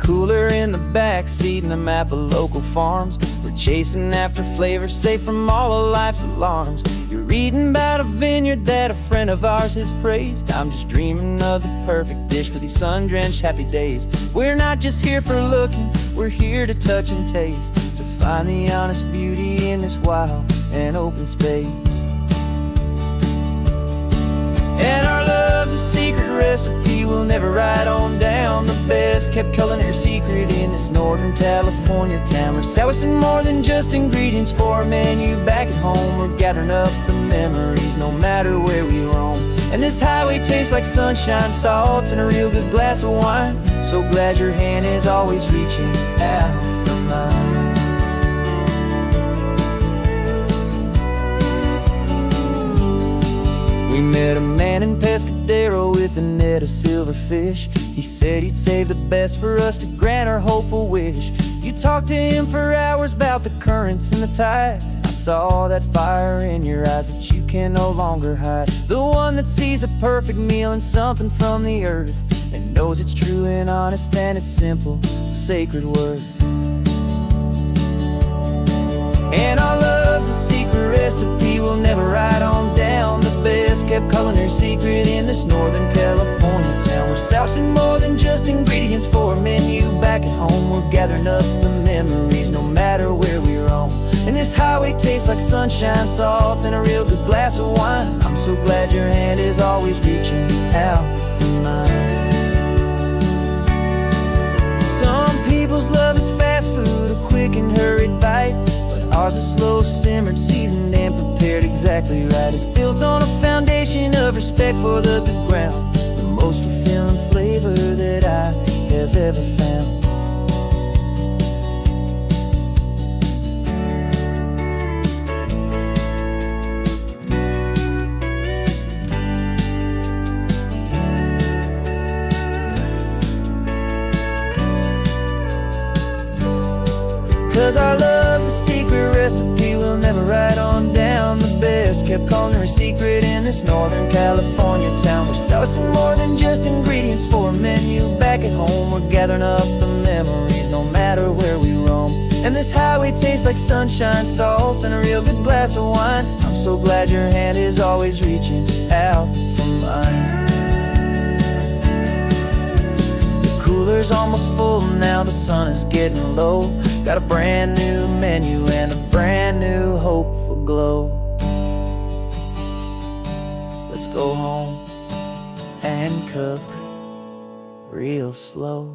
cooler in the back seat and a map of local farms. We're chasing after flavor safe from all of life's alarms. You're reading about a vineyard that a friend of ours has praised. I'm just dreaming of the perfect dish for these sun-drenched happy days. We're not just here for looking, we're here to touch and taste, to find the honest beauty in this wild and open space. And our love's a secret recipe we'll never write on down. The best kept culinary secret in this Northern California town. We're sourcing more than just ingredients for a menu back at home. We're gathering up the memories no matter where we roam. And this highway tastes like sunshine, salt, and a real good glass of wine. So glad your hand is always reaching out for mine. We met a man in Pescadero with a net of silverfish. He said he'd save the best for us to grant our hopeful wish. You talked to him for hours about the currents and the tide. I saw that fire in your eyes that you can no longer hide. The one that sees a perfect meal in something from the earth, and knows it's true and honest and it's simple, sacred worth. And our love's a secret recipe we'll never write on down. The best kept culinary secret in this Northern California town. We're sourcing more than just ingredients for a menu back at home. We're gathering up the memories no matter where we roam. And this highway tastes like sunshine, salt, and a real good glass of wine. I'm so glad your hand is always reaching out for mine. Some people's love is fast food, a quick and hurried bite. Ours is slow simmered, seasoned and prepared exactly right. It's built on a foundation of respect for the good ground, the most fulfilling flavor that I have ever found. 'Cause our love's a secret recipe we'll never write on down. The best kept culinary secret in this Northern California town. We're sourcing more than just ingredients for a menu back at home. We're gathering up the memories no matter where we roam. And this highway tastes like sunshine, salt, and a real good glass of wine. I'm so glad your hand is always reaching out for mine. The cooler's almost full now, the sun is getting low. Got a brand new menu and a brand new hopeful glow. Let's go home and cook real slow.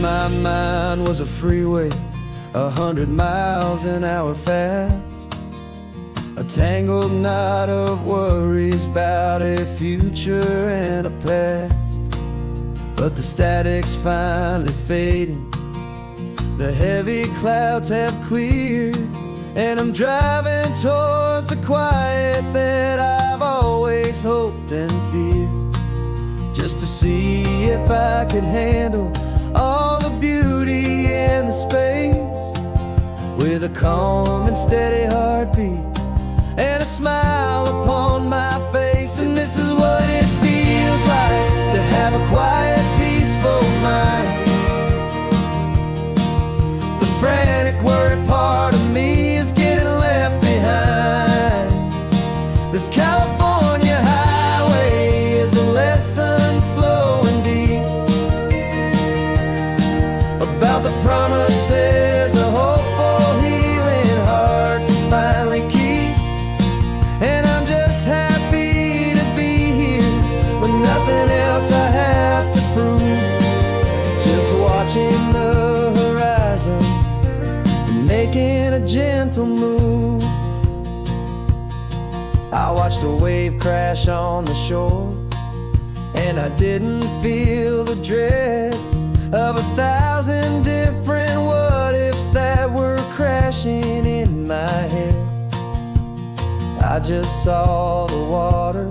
My mind was a freeway, 100 miles an hour fast. A tangled knot of worries about a future and a past. But the static's finally fading, the heavy clouds have cleared, and I'm driving towards the quiet that I've always hoped and feared. Just to see if I could handle all the beauty in the space, with a calm and steady heartbeat and a smile upon my face. And this is what it feels like to have a quiet, peaceful mind. The frantic, worried part of me is getting left behind. This California highway is a lesson slow and deep about the promises a hopeful, healing heart can finally keep. And I'm just happy to be here with nothing else I have to prove. Just watching the horizon and making a gentle move. I watched a wave crash on the shore, and I didn't feel the dread of 1,000 different what-ifs that were crashing in my head. I just saw the water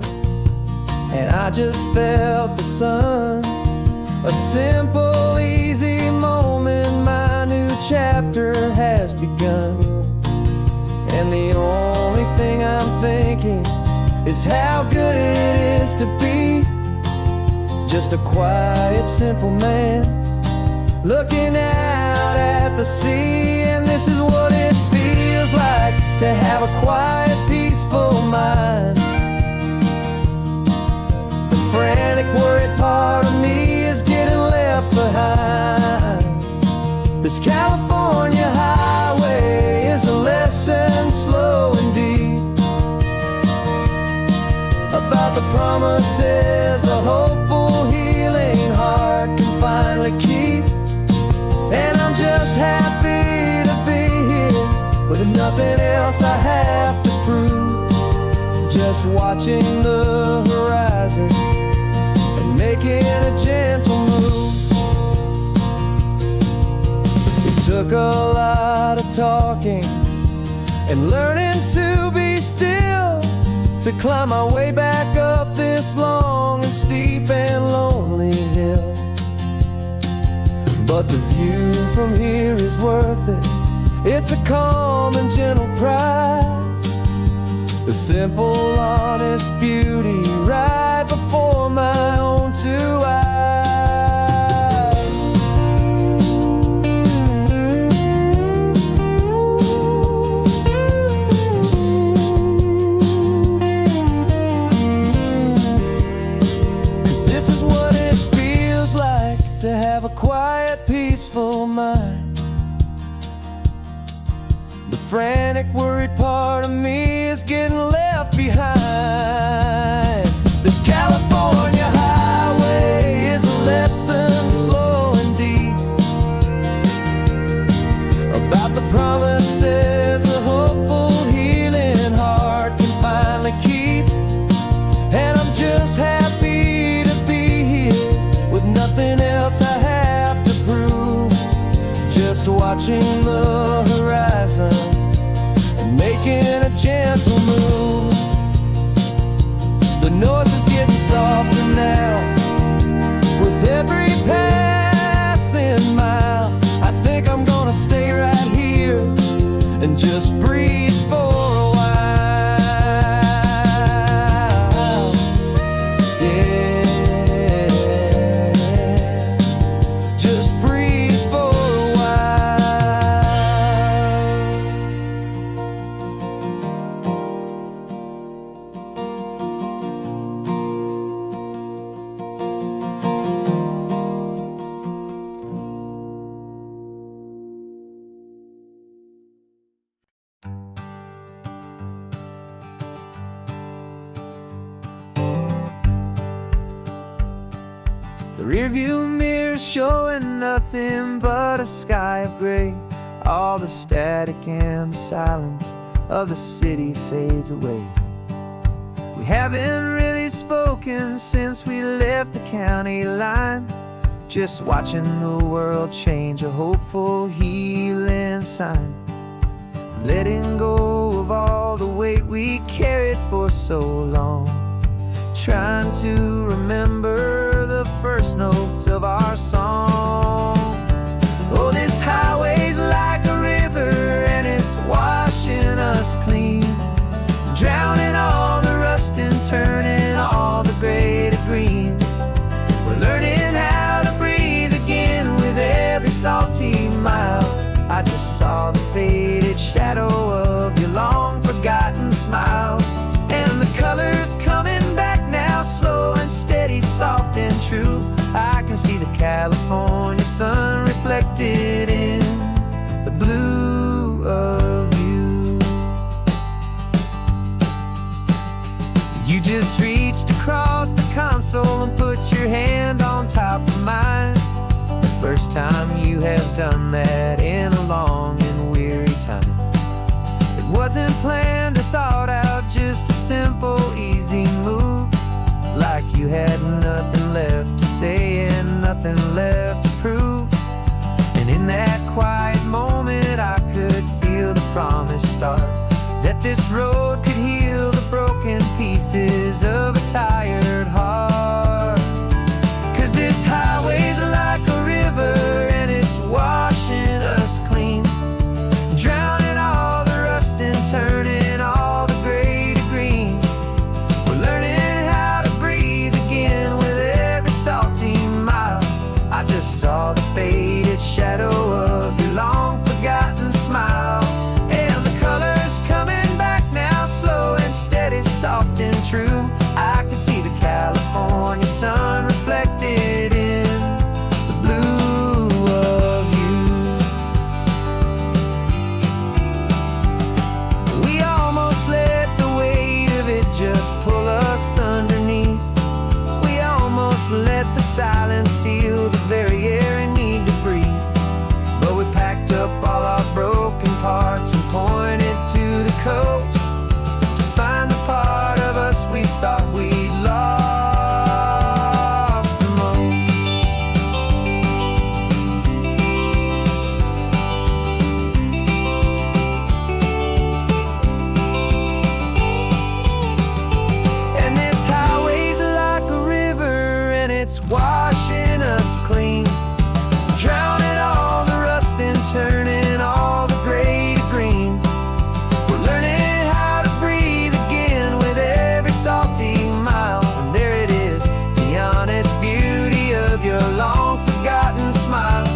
and I just felt the sun. A simple, easy moment, my new chapter has begun. And the only thing I'm thinking is how good it is to be just a quiet, simple man looking out at the sea. And this is what it feels like to have a quiet, peaceful mind. The frantic, worried part of me is getting left behind. This California highway is a lesson, slow and deep, about the promises a hopeful, healing heart can finally keep. And I'm just happy to be here with nothing else I have to prove, just watching the horizon and making a gentle move. It took a lot of talking and learning to be still to climb my way back up this long and steep and lonely hill. But the view from here is worth it. It's a calm and gentle prize, the simple, honest beauty right before my own two eyes. 'Cause this is what it feels like to have a quiet, peaceful mind. The frantic, worried part of me is getting left behind. This California highway is a lesson, slow and deep, about the promises a hopeful, healing heart can finally keep. And I'm just happy to be here with nothing else I have to prove, just watching the horizon and making a gentle move. The noise is getting softer now with every passing mile. I think I'm gonna stay right here and just breathe for a while. Yeah, just breathe for a while. The rearview mirror showing nothing but a sky of gray. All the static and the silence of the city fades away. We haven't really spoken since we left the county line, just watching the world change, a hopeful, healing sign. Letting go of all the weight we carried for so long, trying to remember the first notes of our song. Oh, this highway's like a river and it's washing us clean, drowning all the rust and turning all the gray to green. We're learning how to breathe again with every salty mile. I just saw the faded shadow of your long forgotten smile, and the colors coming back now, slow and steady, soft and true. I can see the California sun reflected in the blue of you. You just reached across the console and put your hand on top of mine. The first time you have done that in a long and weary time. It wasn't planned or thought out, just a simple, easy move, like you had nothing left to say and nothing left to prove. And in that quiet moment I could feel the promise start, that this road could heal the broken pieces of a tired heart. 'Cause this highway's like a river and it's washing us clean, drowning all the rust and turning all the gray to green. We're learning how to breathe again with every salty mile. I just saw the faded shadow of your long forgotten smile, and the colors coming back now, slow and steady, soft and true. I can see the California sun reflected in the blue of you. We almost let the weight of it just pull us underneath. We almost let the silence steal the very air we need to breathe. But we packed up all our broken parts and pointed to the coast to find the part of us we thought we'd lost the most. And this highway's like a river and it's washing us clean, drowning all the rust and turning all the gray to green. We're learning how to breathe again with every salty mile. And there it is, the honest beauty of your long forgotten smile.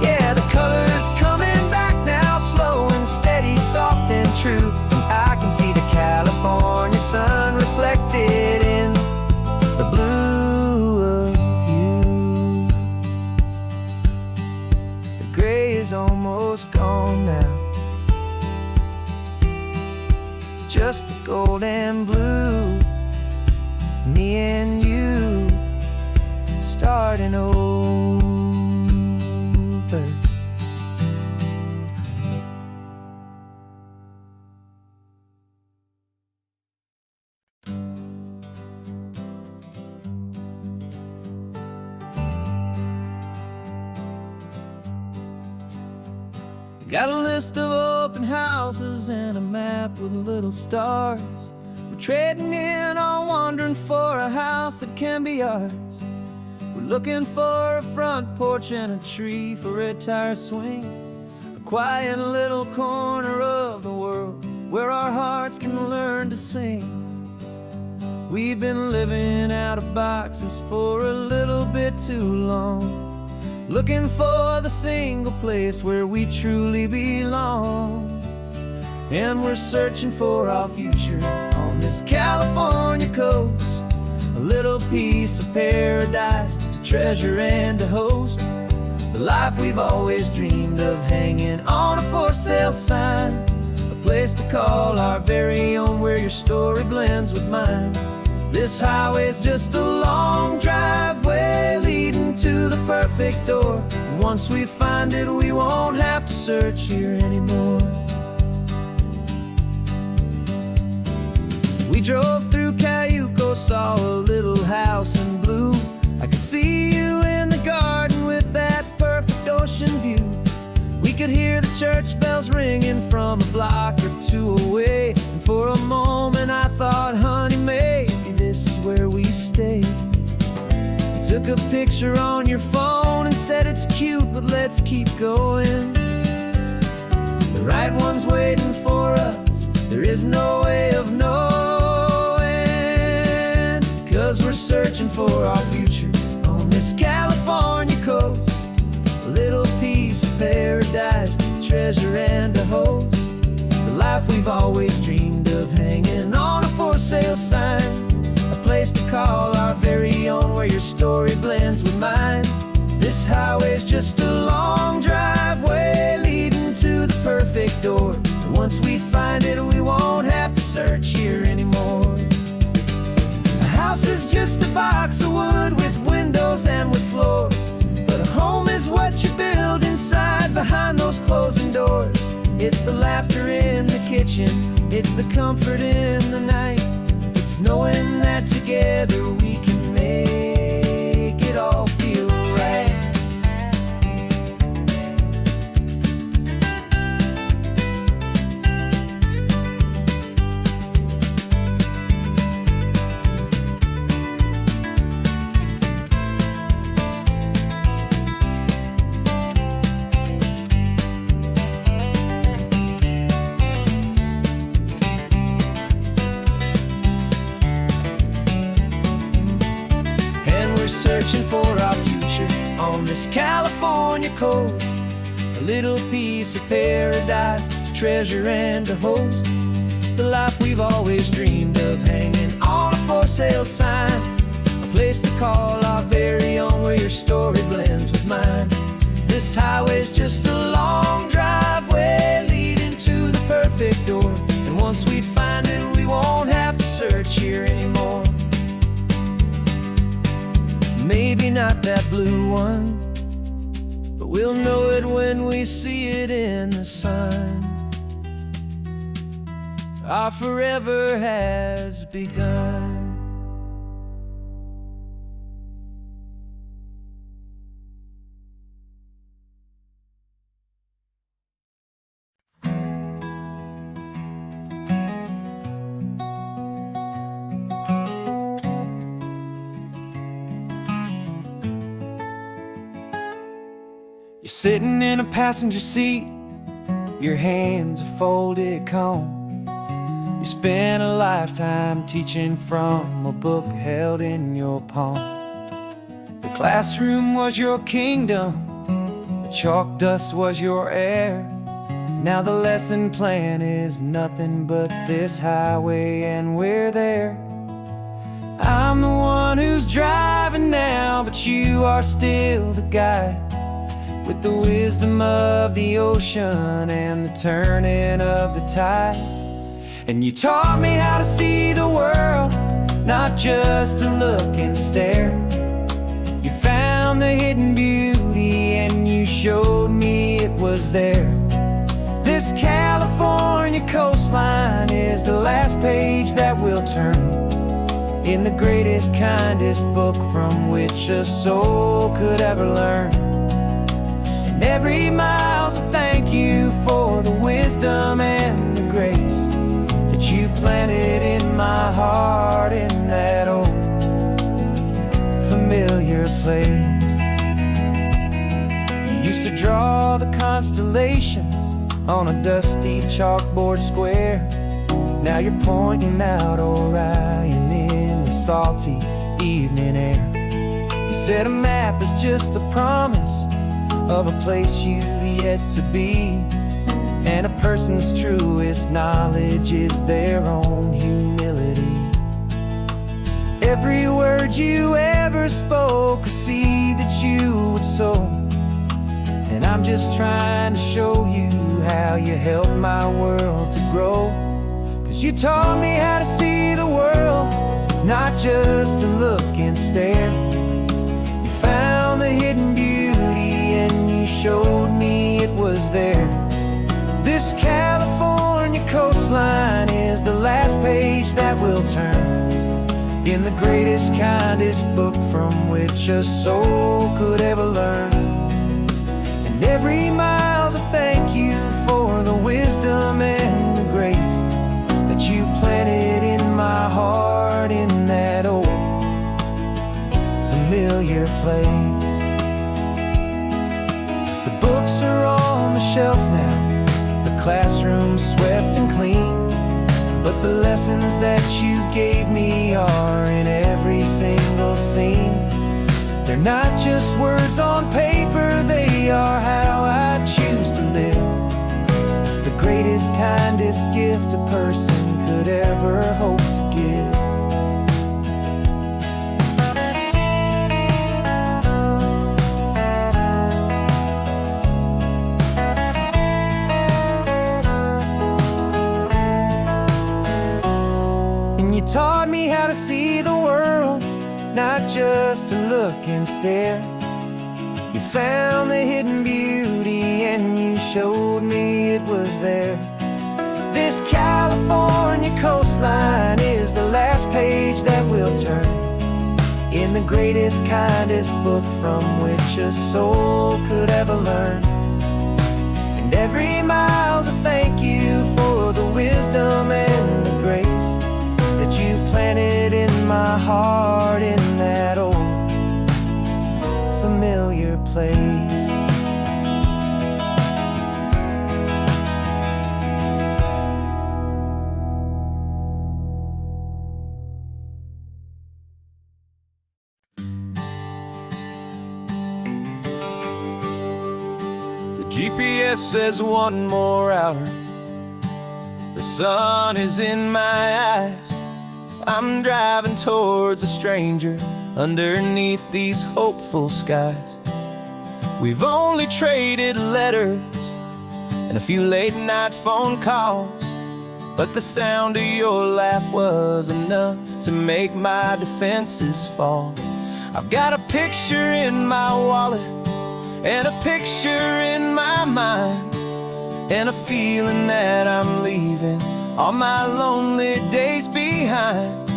Yeah, the colors coming back now, slow and steady, soft and true. I can see the California sun reflected in the blue of you. The gray is almost gone now, just the gold and blue. Me and you starting over. Got a list of open houses and a map with little stars. We're trading in or wandering for a house that can be ours. We're looking for a front porch and a tree for a tire swing, a quiet little corner of the world where our hearts can learn to sing. We've been living out of boxes for a little bit too long, looking for the single place where we truly belong. And we're searching for our future on this California coast, a little piece of paradise to treasure and to host, the life we've always dreamed of hanging on a for sale sign, a place to call our very own where your story blends with mine. This highway's just a long driveway leading to the perfect door. And once we find it, we won't have to search here anymore. We drove through Cayuco, saw a little house in blue. I could see you in the garden with that perfect ocean view. We could hear the church bells ringing from a block or two away. And for a moment I thought, honey, maybe this is where we stay. You took a picture on your phone and said it's cute, but let's keep going. The right one's waiting for us, there is no way of knowing. 'Cause we're searching for our future on this California coast, a little piece of paradise to treasure and to host, the life we've always dreamed of hanging on a for sale sign, a place to call our very own where your story blends with mine. This highway's just a long driveway leading to the perfect door. And once we find it, we won't have to search here anymore. A house is just a box of wood with windows and with floors, but a home is what you build inside behind those closing doors. It's the laughter in the kitchen, it's the comfort in the night, it's knowing that together we can make it all feel right. this California coast, a little piece of paradise to treasure and to host. The life we've always dreamed of, hanging on a for sale sign, a place to call our very own, where your story blends with mine. This highway's just a long driveway leading to the perfect door, and once we find it, we won't have to search here anymore. Maybe not that blue one, but we'll know it when we see it in the sun. Our forever has begun. You're sitting in a passenger seat, your hands are folded calm. You spent a lifetime teaching from a book held in your palm. The classroom was your kingdom, the chalk dust was your air. Now the lesson plan is nothing but this highway, and we're there. I'm the one who's driving now, but you are still the guide, with the wisdom of the ocean and the turning of the tide. And you taught me how to see the world, not just to look and stare. You found the hidden beauty and you showed me it was there. This California coastline is the last page that we'll turn in the greatest, kindest book from which a soul could ever learn. And every mile's a thank you for the wisdom and the grace that you planted in my heart, in that old familiar place. You used to draw the constellations on a dusty chalkboard square. Now you're pointing out Orion in the salty evening air. You said a map is just a promise of a place you've yet to be, and a person's truest knowledge is their own humility. Every word you ever spoke, a seed that you would sow, and I'm just trying to show you how you helped my world to grow. 'Cause you taught me how to see the world, not just to look and stare. You found the hidden beauty and you showed me it was there. This California coastline is the last page that we'll turn in the greatest, kindest book from which a soul could ever learn. And every mile's a thank you for the wisdom and the grace that you planted in my heart, in that old familiar place. The books are on the shelf now, the classroom swept and clean, but the lessons that you gave me are in every single scene. They're not just words on paper, they are how I choose to live. The greatest, kindest gift a person could ever hope to give. And you taught me how to see the world, not just to look and stare. You found the hidden beauty and you showed me it was there. This California coastline is the last page that we'll turn in the greatest, kindest book from which a soul could ever learn. And every mile's a thank you for the wisdom and the grace that you planted in my heart, in that old familiar place. GPS says 1 more hour. The sun is in my eyes. I'm driving towards a stranger underneath these hopeful skies. We've only traded letters and a few late night phone calls, but the sound of your laugh was enough to make my defenses fall. I've got a picture in my wallet and a picture in my mind, and a feeling that I'm leaving all my lonely days behind.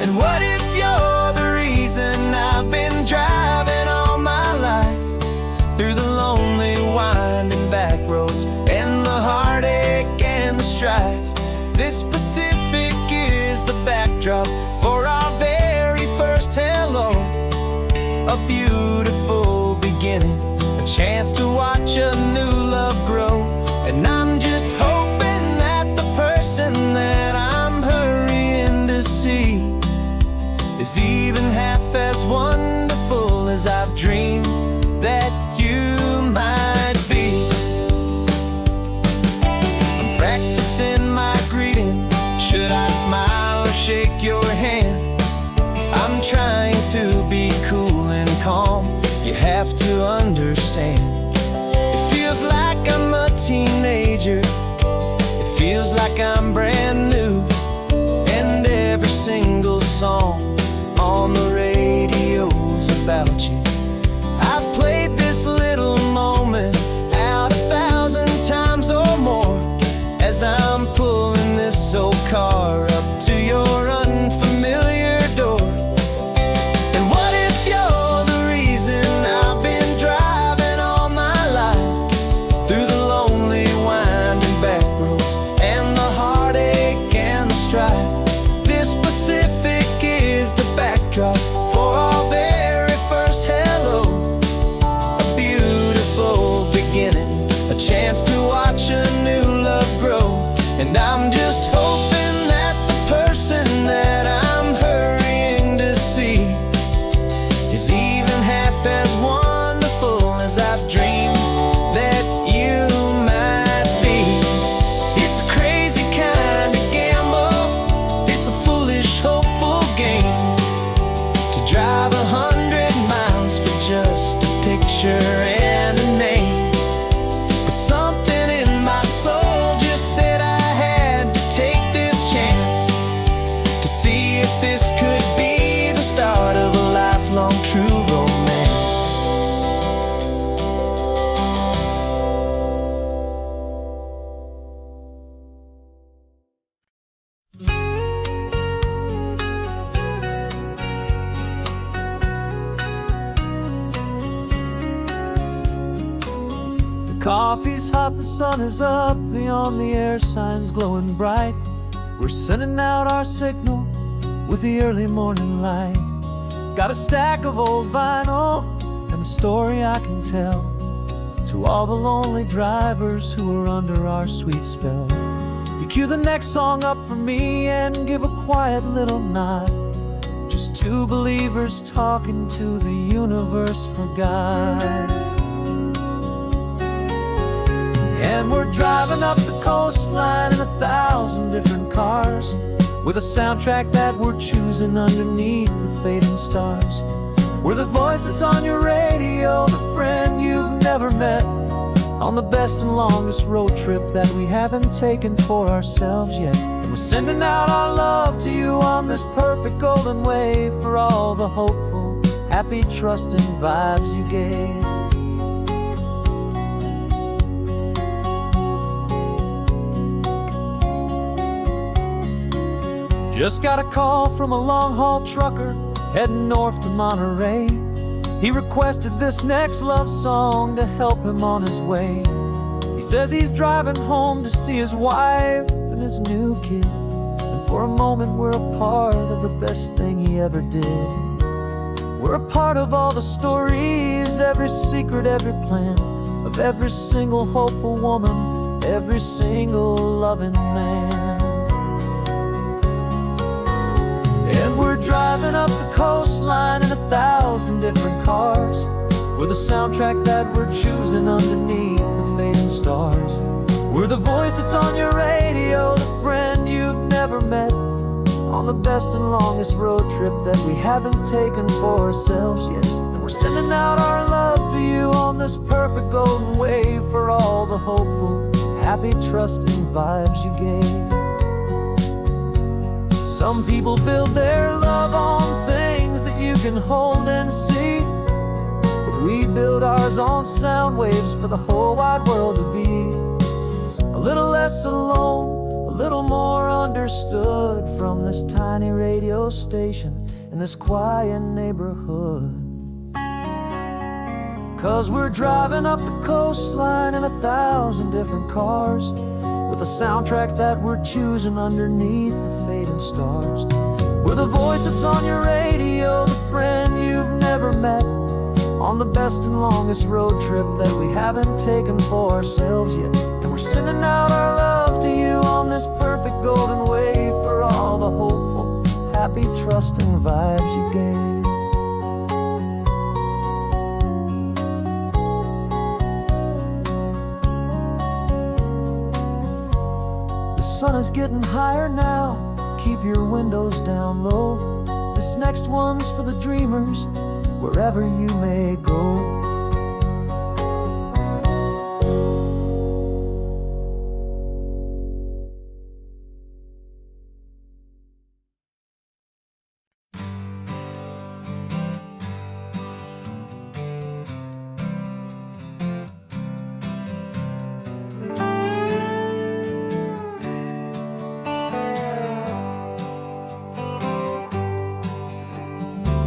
And what if you're the reason I've been driving all my life, through the lonely winding back roads and the heartache and the strife? This Pacific is the backdrop for our very first hello. A beautiful beginning, a chance to watch a new love grow. And I'm just hoping that the person that I'm hurrying to see is even half as wonderful as I've dreamed that you might be. I'm practicing my greeting. Should I smile or shake your hand? I'm trying to be cool and calm. You have to understand. It feels like I'm a teenager. It feels like I'm brand new. And every single song on the radio's about you. I've played this little moment out 1,000 times or more, as I'm pulling this old car up to your unfamiliar door. And what if you're the reason I've been driving all my life, through the lonely winding back roads and the heartache and the strife? This Pacific is the backdrop for our very first hello. A beautiful beginning, a chance to watch a new love grow. And I'm just hoping that the person that I'm hurrying to see is even half as wonderful as I've dreamed that you might be. It's a crazy kind of gamble. It's a foolish, hopeful game to drive 100 miles for just a picture and a name. But something in my soul just said I had to take this chance to see if this could be the start of a lifelong true romance. The coffee's hot, the sun is up, the on-the-air sign's glowing bright. We're sending out our signal with the early morning light. Got a stack of old vinyl and a story I can tell to all the lonely drivers who are under our sweet spell. You cue the next song up for me and give a quiet little nod. Just two believers talking to the universe for God. And we're driving up the coastline in 1,000 different cars, with a soundtrack that we're choosing underneath the fading stars. We're the voice that's on your radio, the friend you've never met, on the best and longest road trip that we haven't taken for ourselves yet. And we're sending out our love to you on this perfect golden wave, for all the hopeful, happy, trusting vibes you gave. Just got a call from a long-haul trucker heading north to Monterey. He requested this next love song to help him on his way. He says he's driving home to see his wife and his new kid, and for a moment we're a part of the best thing he ever did. We're a part of all the stories, every secret, every plan, of every single hopeful woman, every single loving man. And we're driving up the coastline in 1,000 different cars, We're the soundtrack that we're choosing underneath the fading stars. We're the voice that's on your radio, the friend you've never met, on the best and longest road trip that we haven't taken for ourselves yet. And we're sending out our love to you on this perfect golden wave for all the hopeful, happy, trusting vibes you gave. Some people build their love on things that you can hold and see, but we build ours on sound waves for the whole wide world to be a little less alone, a little more understood from this tiny radio station in this quiet neighborhood. 'Cause we're driving up the coastline in 1,000 different cars, with a soundtrack that we're choosing underneath the fading stars. We're the voice that's on your radio, the friend you've never met, on the best and longest road trip that we haven't taken for ourselves yet. And we're sending out our love to you on this perfect golden wave for all the hopeful, happy, trusting vibes you gave. The sun is getting higher now, keep your windows down low. This next one's for the dreamers, wherever you may go.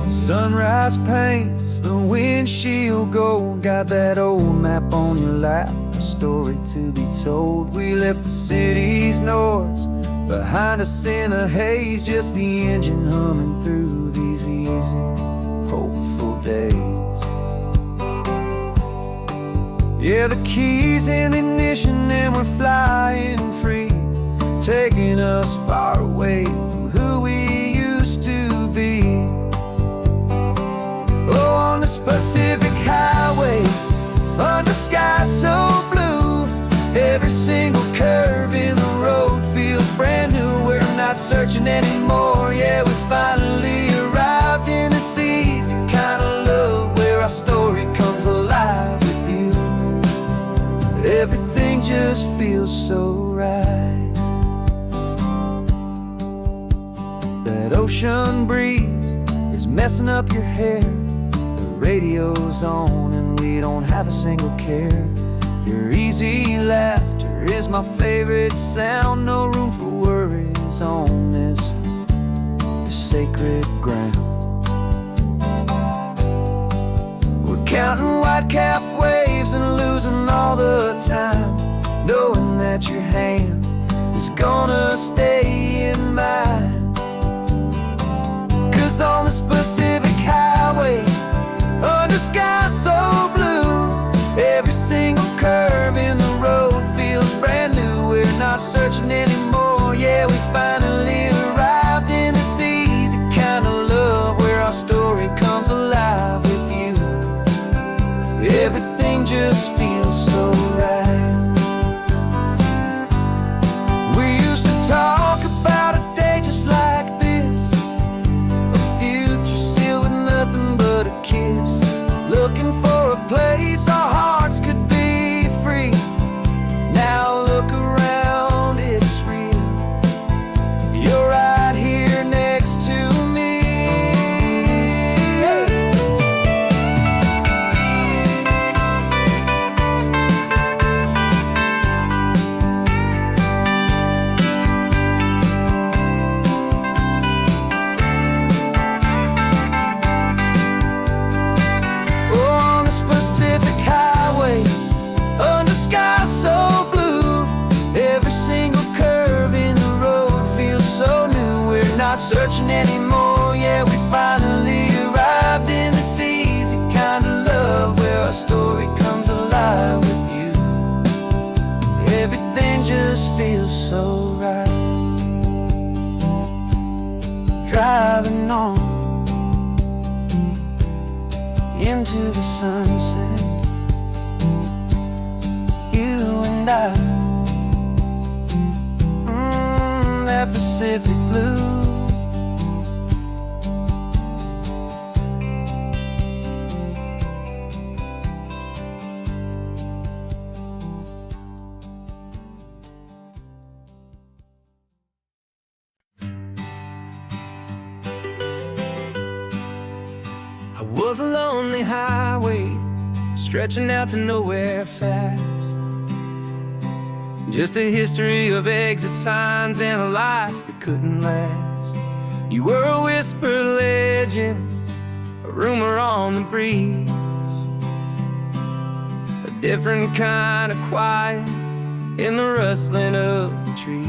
Sunrise paints the windshield gold, got that old map on your lap, a story to be told. We left the city's noise behind us in the haze, just the engine humming through these easy, hopeful days. Yeah, the keys in the ignition and we're flying free, taking us far away from who we used to be. Oh, on this Pacific highway, under sky so blue, every single curve in the road feels brand new. We're not searching anymore, yeah, we finally arrived in this easy kind of love where our story comes alive with you. Everything just feels so right. That ocean breeze is messing up your hair, radio's on and we don't have a single care. Your easy laughter is my favorite sound, no room for worries on this sacred ground. We're counting white-capped waves and losing all the time, knowing that your hand is gonna stay in mine. 'Cause on this Pacific highway, under sky so blue, every single curve in the road feels brand new. We're not searching anymore, yeah, we finally arrived in this easy kind of love where our story comes alive with you. Everything just feels so right. We used to talk about a day just like this, a future sealed with nothing but a kiss, looking for a place our hearts could be free. Now look around, it's real. You're right here next to me. Pacific highway, under sky so blue, every single curve in the road feels so new. We're not searching anymore, yeah, we finally arrived in this easy kind of love where our story comes alive with you. Everything just feels so right. Driving on, into the sunset. You and I, that Pacific blue. It was a lonely highway stretching out to nowhere fast. Just a history of exit signs and a life that couldn't last. You were a whisper legend, a rumor on the breeze, a different kind of quiet in the rustling of the trees.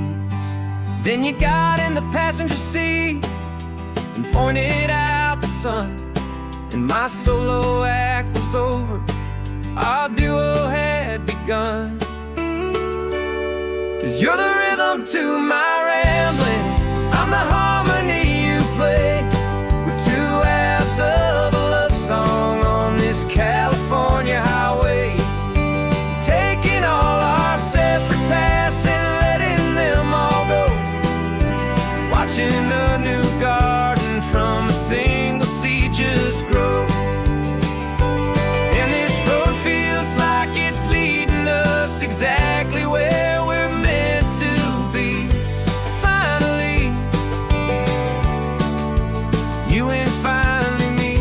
Then you got in the passenger seat and pointed out the sun, and my solo act was over, our duo had begun. 'Cause you're the rhythm to my rambling, I'm the harmony you play. We're two halves of a love song on this California highway, taking all our separate paths and letting them all go, watching a new garden from a single seed just grow. And this road feels like it's leading us exactly where we're meant to be. Finally, you and finally me.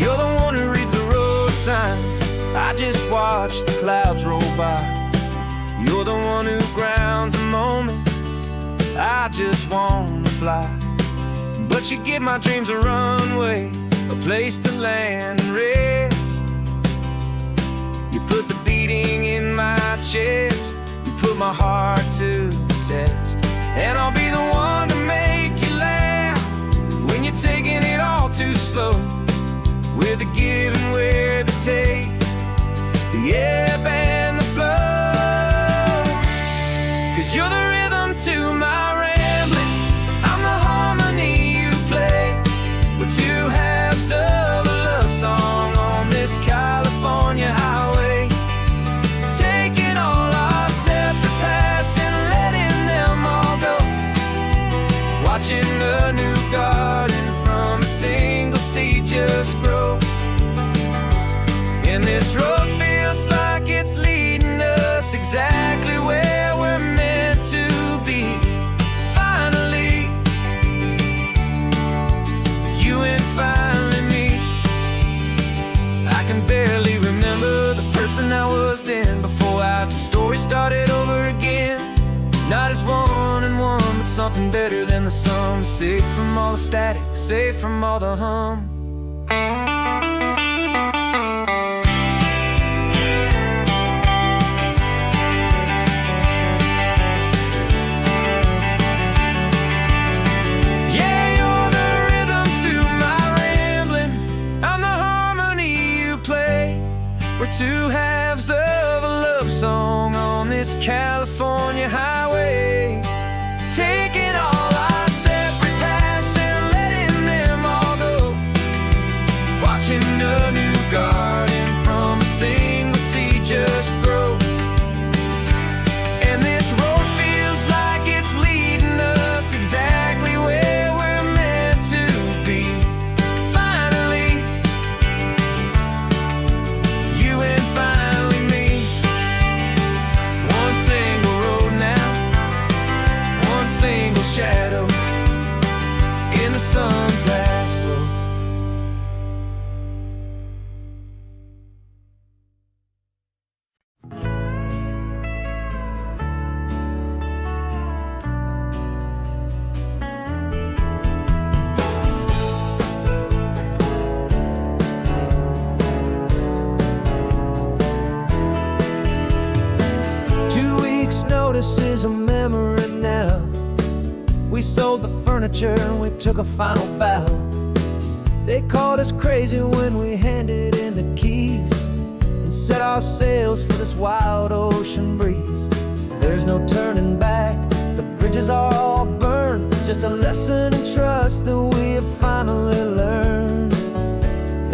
You're the one who reads the road signs, I just watch the clouds roll by. You're the one who grounds the moment, I just wanna fly. But you give my dreams a runway, a place to land and rest. You put the beating in my chest, you put my heart to the test. And I'll be the one to make you laugh when you're taking it all too slow. With the give and we're the take, the ebb and the flow. 'Cause you're the rhythm to my rambling, I'm the harmony you play. We're two halves of a love song on this California highway, taking all our separate paths and letting them all go, watching a new garden from a single seed just grow. And this road feels like it's leading us exactly where we're meant to be. Finally, you and finally me. I can barely remember the person I was then, before our two stories started over again. Not as one and one, but something better than the sum. Safe from all the static, safe from all the hum. We're two halves of a love song on this California highway, taking all our separate paths and letting them all go, watching a new garden from a single seed just grow. And this road feels like it's leading us exactly where we're meant to be. Finally, you and finally me. One single road now, one single shadow in the sun's last glow. Notice is a memory now. We sold the furniture and we took a final bow. They called us crazy when we handed in the keys and set our sails for this wild ocean breeze. There's no turning back, the bridges are all burned, just a lesson in trust that we have finally learned.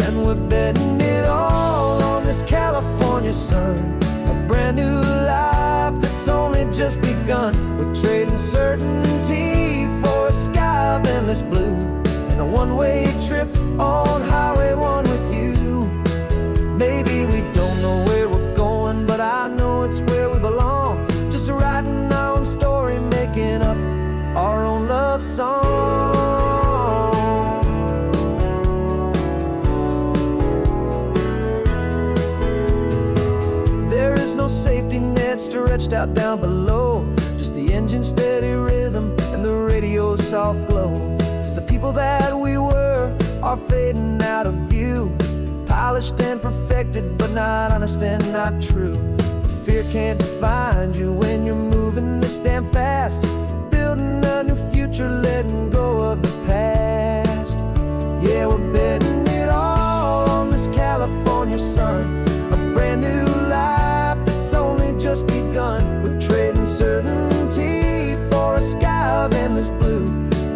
And we're betting it all on this California sun, a brand new life that's only just begun. We're trading certainty for a sky of endless blue, and a one-way trip on Highway 1 with you. Maybe we don't know where we're going, but I know it's where we belong. Just writing our own story, making up our own love song. There is no safety net stretched out down below, just the engine's steady rhythm and the radio's soft glow. The people that we were are fading out of view, polished and perfected, but not honest and not true. Fear can't define you when you're moving this damn fast, building a new future, letting go of the past. Yeah, we're betting it all on this California sun, a brand new life that's only just begun. We're trading certainty for a sky of endless blue,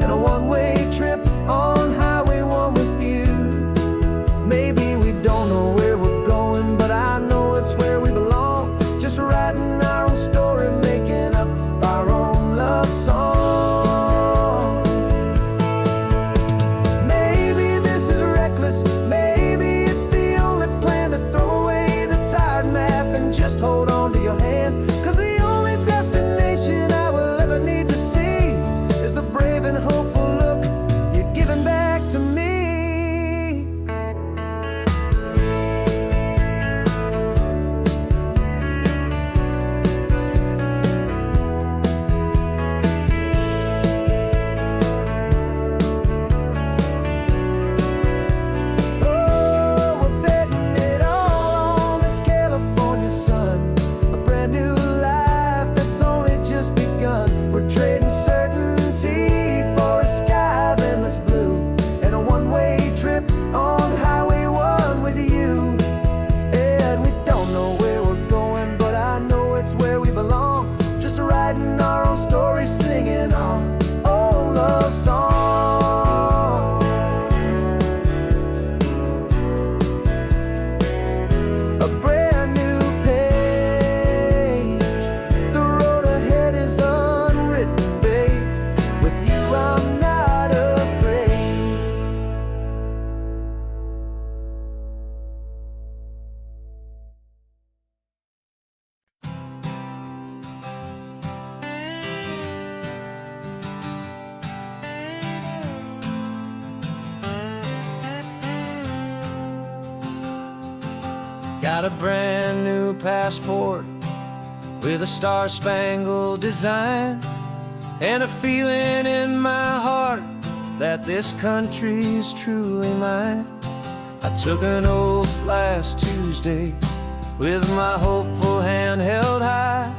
and a one-way trip on Highway 1 with you. Maybe we don't know where we're going, but I know it's where we belong. Just writing our own story, making up our own love song. Maybe this is reckless, maybe it's the only plan to throw away the tired map and just hold on to your hand. 'Cause the only destination I will ever need to see is the brave and hopeful look you're giving back to me. We're trading certainty for a sky of endless blue, and a one-way trip on Highway 1 with you. And we don't know where we're going, but I know it's where we belong. Just writing our own story, singing our own love song. A brand new page, the road ahead is unwritten, babe. With you I'm not afraid. Got a brand new passport with a star-spangled design, and a feeling in my heart that this country's truly mine. I took an oath last Tuesday with my hopeful hand held high,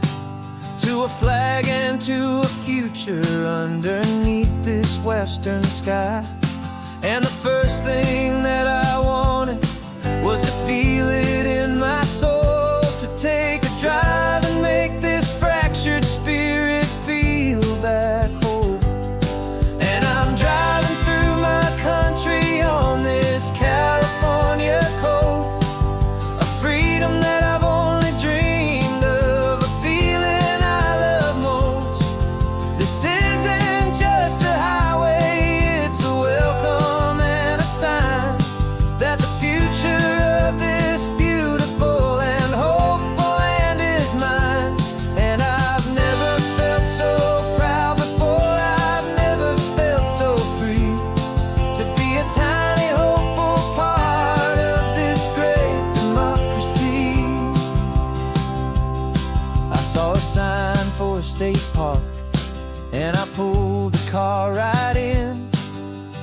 to a flag and to a future underneath this western sky. And the first thing that I wanted was to feel it in my soul, to take a drive and make this fractured spirit feel back home. And I'm driving through my country on this California coast, a freedom that I've only dreamed of, a feeling I love most. This isn't just a highway, it's a welcome and a sign that the future of this beautiful and hopeful land is mine. And I've never felt so proud before, I've never felt so free, to be a tiny hopeful part of this great democracy. I saw a sign for a state park, and I pulled the car right in,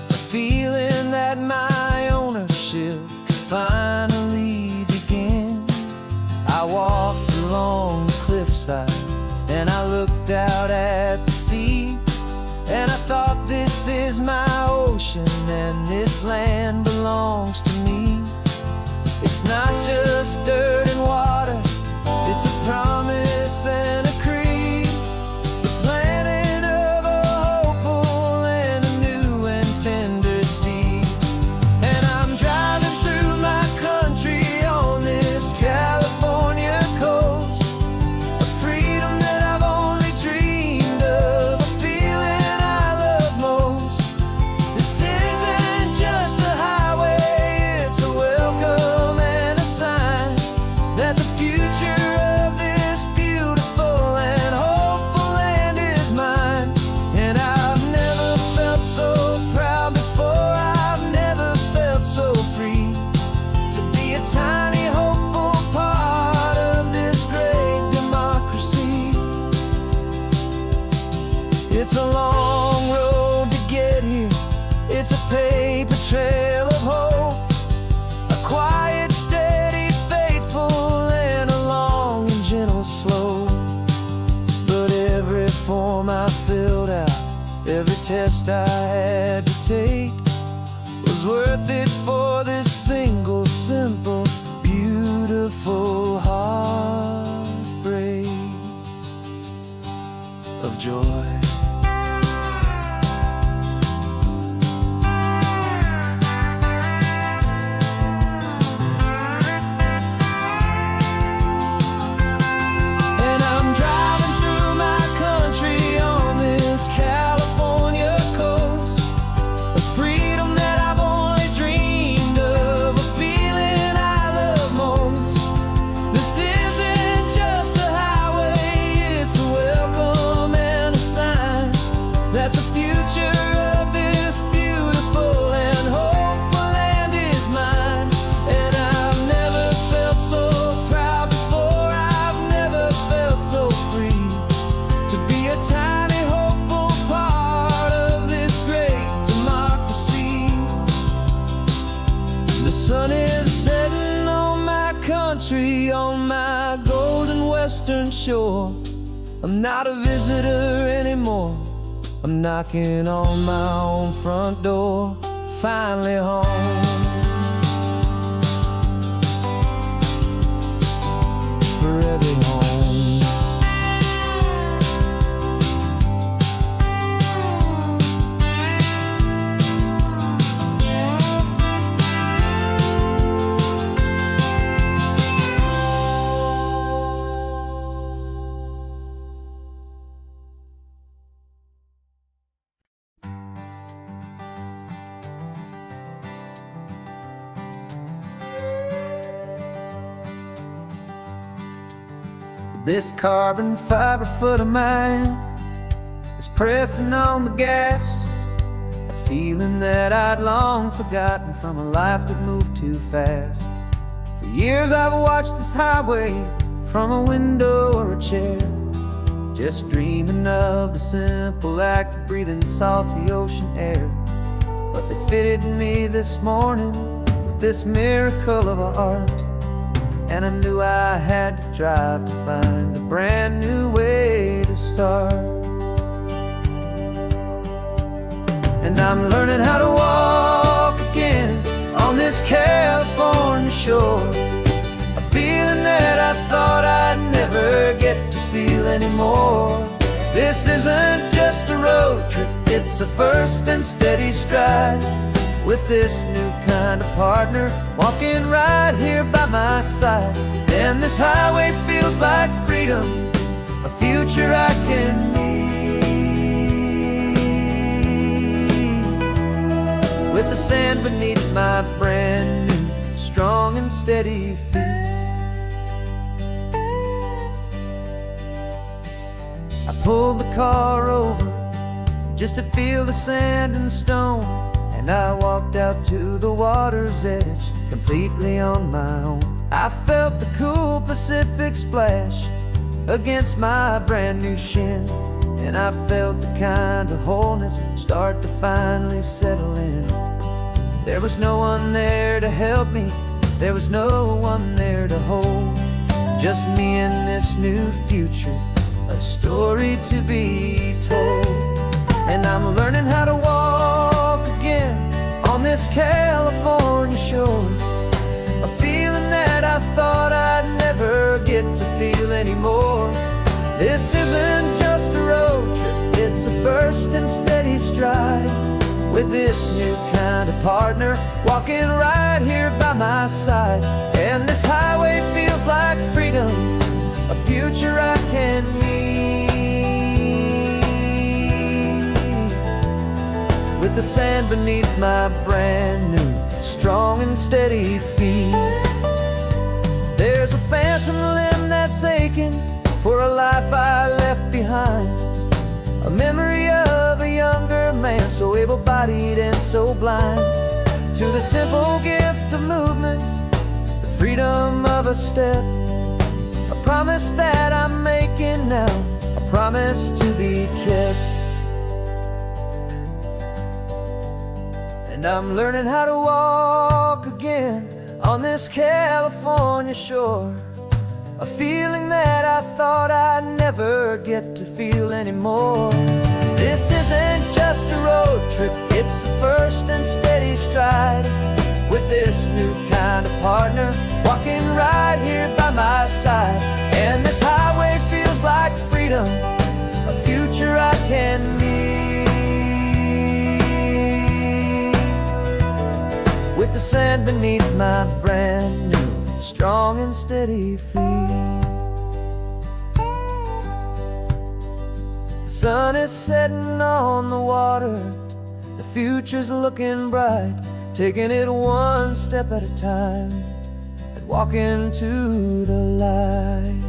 a feeling that my ownership could finally begin. I walked along the cliffside and I looked out at the sea, and I thought, this is my ocean and this land belongs to me. It's not just dirt and water, it's a promise and a creed, the planting of a hopeful paper trail of hope, a quiet, steady, faithful, and a long and gentle slope. But every form I filled out, every test I had to take, was worth it for this single, simple, beautiful heartbreak of joy. On my golden western shore, I'm not a visitor anymore. I'm knocking on my own front door, finally home. For every home. This carbon fiber foot of mine is pressing on the gas, a feeling that I'd long forgotten from a life that moved too fast. For years I've watched this highway from a window or a chair, just dreaming of the simple act of breathing salty ocean air. But they fitted me this morning with this miracle of art, and I knew I had to drive to find a brand new way to start. And I'm learning how to walk again on this California shore, a feeling that I thought I'd never get to feel anymore. This isn't just a road trip, it's a first and steady stride, with this new kind of partner walking right here by my side. And this highway feels like freedom, a future I can need, with the sand beneath my brand new, strong and steady feet. I pulled the car over just to feel the sand and stone, and I walked out to the water's edge, completely on my own. I felt the cool Pacific splash against my brand new shin, and I felt the kind of wholeness start to finally settle in. There was no one there to help me, there was no one there to hold, just me and this new future, a story to be told. And I'm learning how to walk again on this California shore, a feeling that I thought I'd never get to feel anymore. This isn't just a road trip, it's a first and steady stride, with this new kind of partner walking right here by my side. And this highway feels like freedom, a future I can need, with the sand beneath my brand new, strong and steady feet. There's a phantom limb that's aching for a life I left behind, a memory of a younger man, so able-bodied and so blind, to the simple gift of movement, the freedom of a step, a promise that I'm making now, a promise to be kept. And And I'm learning how to walk again on this California shore, a feeling that I thought I'd never get to feel anymore. This isn't just a road trip, it's a first and steady stride, with this new kind of partner walking right here by my side. And this highway feels like freedom, a future I can meet, with the sand beneath my brand new strong and steady feet. The sun is setting on the water, the future's looking bright, taking it one step at a time and walking to the light.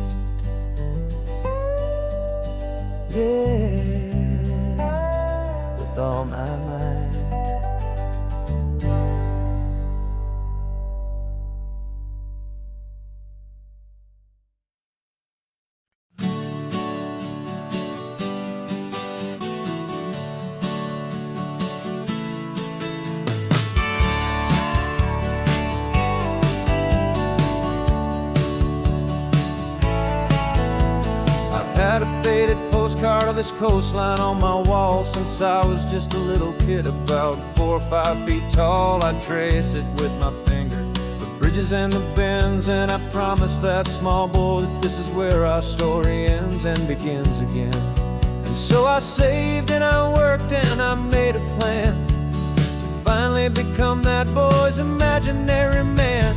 Yeah, with all my might. Had a faded postcard of this coastline on my wall since I was just a little kid, about 4 or 5 feet tall. I trace it with my finger, the bridges and the bends, and I promised that small boy that this is where our story ends and begins again. And so I saved and I worked and I made a plan to finally become that boy's imaginary man.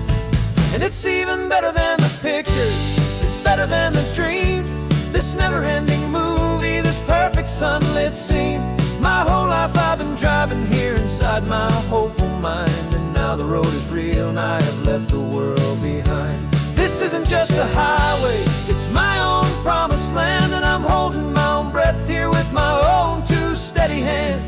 And it's even better than the pictures, it's better than the dream, this never-ending movie, this perfect sunlit scene. My whole life I've been driving here inside my hopeful mind, and now the road is real and I have left the world behind. This isn't just a highway, it's my own promised land, and I'm holding my own breath here with my own two steady hands.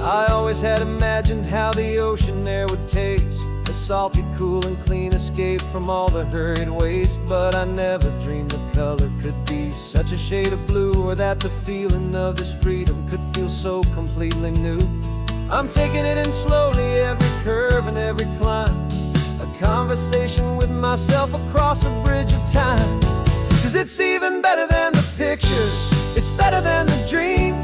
I always had imagined how the ocean there would taste, a salty, cool and clean escape from all the hurried waste. But I never dreamed the color could be such a shade of blue, or that the feeling of this freedom could feel so completely new. I'm taking it in slowly, every curve and every climb, a conversation with myself across a bridge of time. 'Cause it's even better than the pictures, it's better than the dream,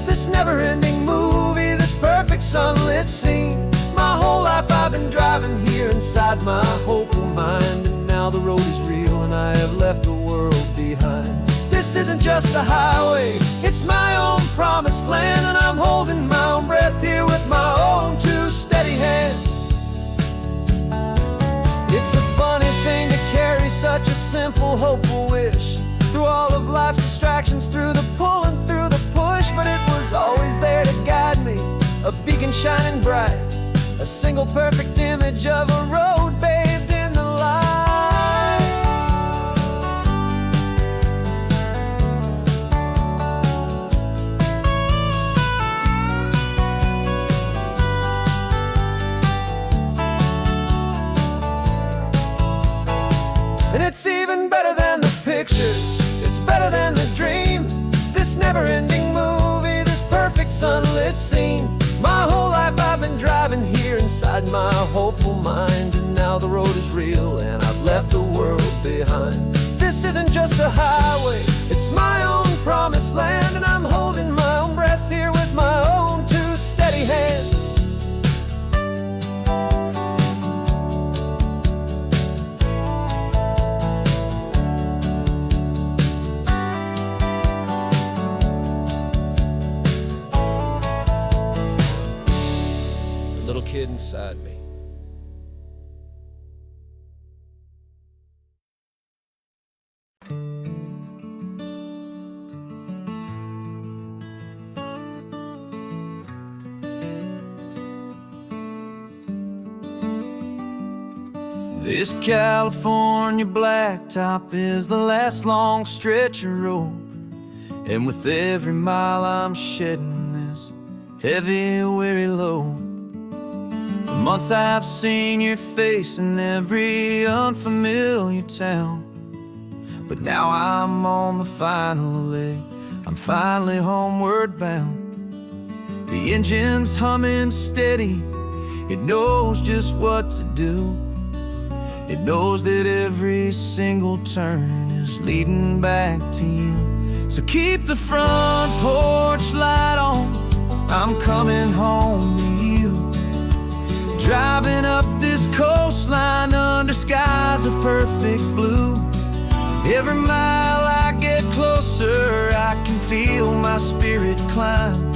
this never-ending movie, this perfect sunlit scene. My whole life I've been driving here inside my hopeful mind, and now the road is real and I have left the world behind. This isn't just a highway, it's my own promised land, and I'm holding my own breath here with my own two steady hands. It's a funny thing to carry such a simple, hopeful wish through all of life's distractions, through the pull and through the push, but it was always there to guide me, a beacon shining bright, a single perfect image of a road bathed in the light. And it's even better than the pictures, it's better than the dream, this never-ending movie, this perfect sunlit scene. My whole life I've been driving here inside my hopeful mind, and now the road is real and I've left the world behind. This isn't just a highway, it's my own promised land, and I'm holding my own breath here with my own two steady hands. Little kid inside me. This California blacktop is the last long stretch of road, and with every mile I'm shedding this heavy, weary load. For months I've seen your face in every unfamiliar town, but now I'm on the final leg. I'm finally homeward bound. The engine's humming steady. It knows just what to do. It knows that every single turn is leading back to you. So keep the front porch light on. I'm coming home to you. Driving up this coastline under skies of perfect blue. Every mile I get closer, I can feel my spirit climb,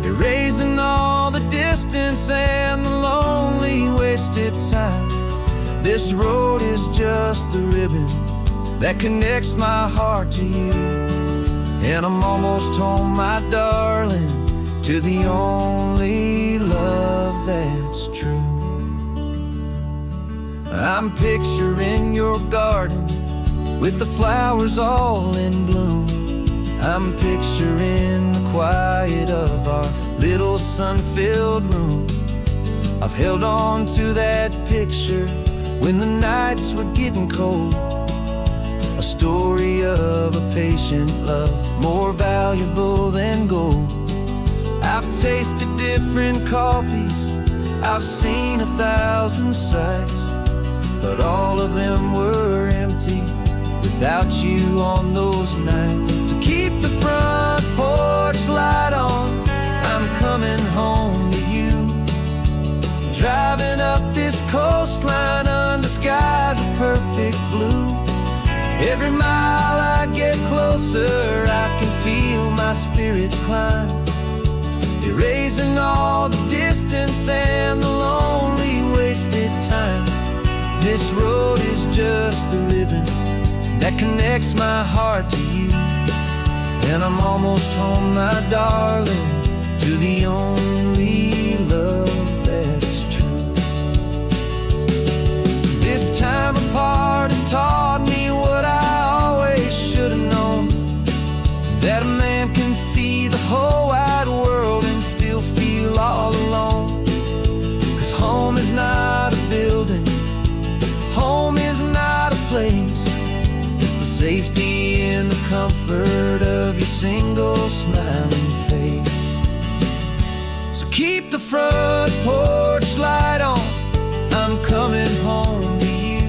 erasing all the distance and the lonely wasted time. This road is just the ribbon that connects my heart to you. And I'm almost home, my darling, to the only love that's true. I'm picturing your garden with the flowers all in bloom. I'm picturing the quiet of our little sun-filled room. I've held on to that picture when the nights were getting cold. A story of a patient love, more valuable than gold. I've tasted different coffees, I've seen 1,000 sights, but all of them were empty without you on those nights. So keep the front porch light on. I'm coming home to you. Driving up this coastline under skies of perfect blue. Every mile I get closer, I can feel my spirit climb, erasing all the distance and the lonely wasted time. This road is just the ribbon that connects my heart to you. And I'm almost home, my darling, to the only love that's true. This time apart has taught me what I always should have known, that a man can see the whole wide world and still feel all alone. 'Cause home is not a building, home is not a place. It's the safety and the comfort of your single smiling face. So keep the front porch light on. I'm coming home to you.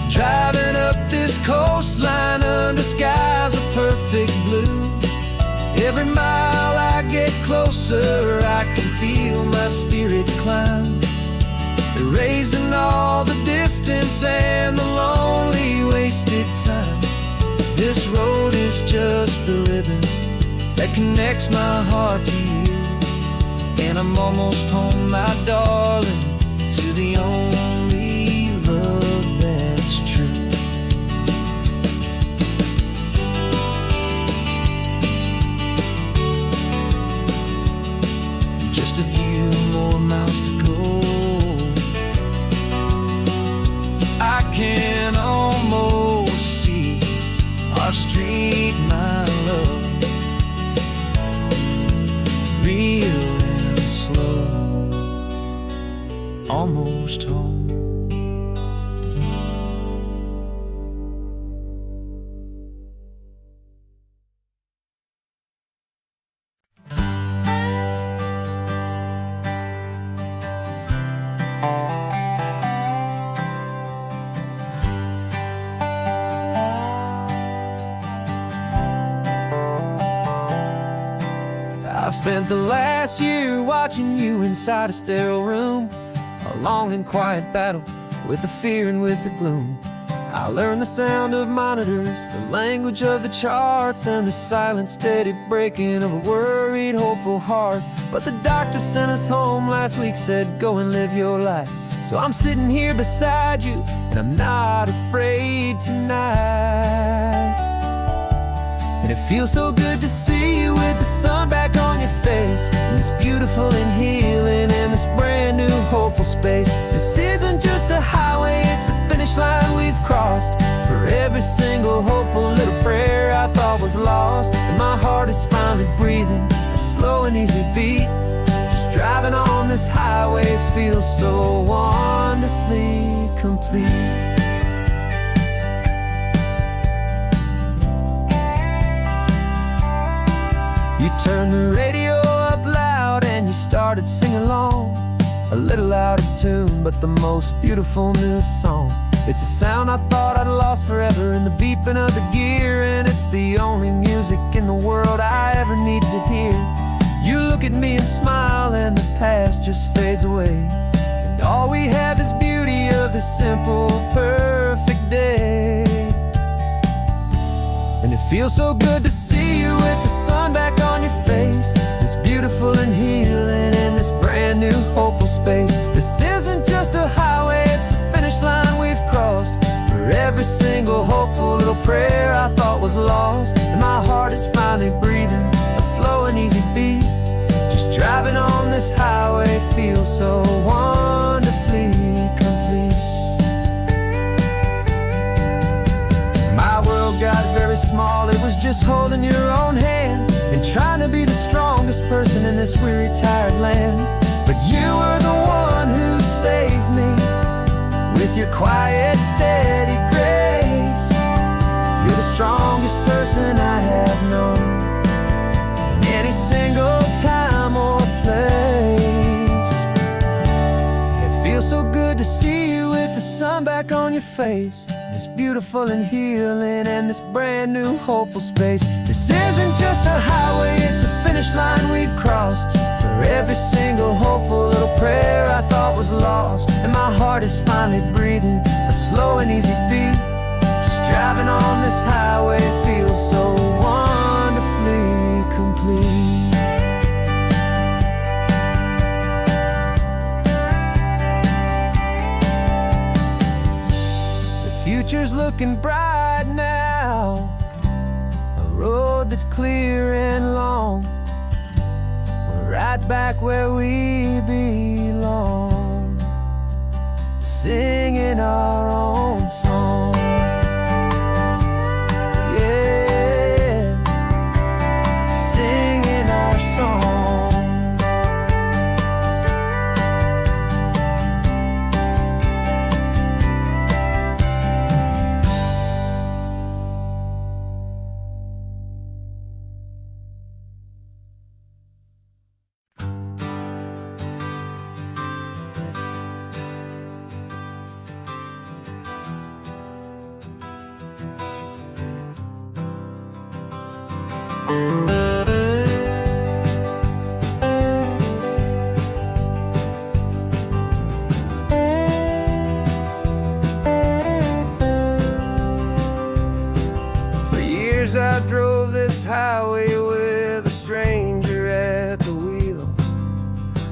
Driving up this coastline under skies of perfect blue. Every mile I get closer, I can feel my spirit climb, erasing all the distance and the lonely wasted time. This road is just the ribbon that connects my heart to you. And I'm almost home, my darling, to the only love that's true. Just a few more miles to go. I can almost see our street, my love, real and slow, almost home. I've spent the last year watching you inside a sterile room, a long and quiet battle with the fear and with the gloom. I learned the sound of monitors, the language of the charts, and the silent, steady breaking of a worried, hopeful heart. But the doctor sent us home last week, said, go and live your life. So I'm sitting here beside you, and I'm not afraid tonight. And it feels so good to see you with the sun back on your face, and this beautiful and healing in this brand new hopeful space. This isn't just a highway, it's a finish line we've crossed. For every single hopeful little prayer I thought was lost, and my heart is finally breathing a slow and easy beat. Just driving on this highway feels so wonderfully complete. You turned the radio up loud and you started singing along, a little out of tune, but the most beautiful new song. It's a sound I thought I'd lost forever in the beeping of the gear, and it's the only music in the world I ever need to hear. You look at me and smile and the past just fades away, and all we have is beauty of this simple, perfect day. And it feels so good to see you with the sun back on your face, this beautiful and healing in this brand new hopeful space. This isn't just a highway, it's a finish line we've crossed. For every single hopeful little prayer I thought was lost, and my heart is finally breathing a slow and easy beat. Just driving on this highway feels so wonderfully complete. My world got very small, it was just holding your own hand and trying to be the strongest person in this weary, tired land. But you were the one who saved me with your quiet, steady grace. You're the strongest person I have known in any single time or place. It feels so good to see you with the sun back on your face, this beautiful and healing and this brand new hopeful space. This isn't just a highway, it's a finish line we've crossed. For every single hopeful little prayer I thought was lost, and my heart is finally breathing a slow and easy beat. Just driving on this highway feels so wonderfully complete. Future's looking bright now, a road that's clear and long. We're right back where we belong, singing our own song. Yeah, singing our song. For years I drove this highway with a stranger at the wheel,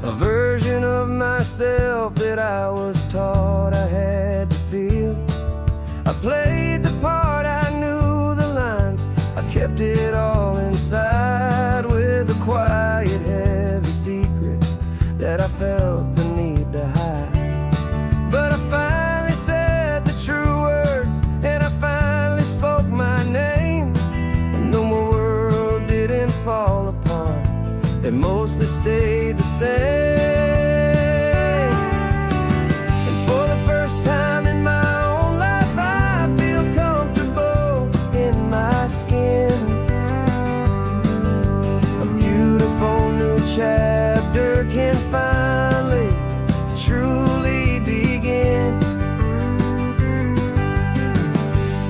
a version of myself that I was taught I had to feel. I played the part, I knew the lines, I kept it all inside with a quiet, heavy secret that I felt the need to hide. But I finally said the true words, and I finally spoke my name. And though my world didn't fall apart, it mostly stayed the same. And for the first time in my own life, I feel comfortable in my skin. A beautiful new chapter can finally truly begin.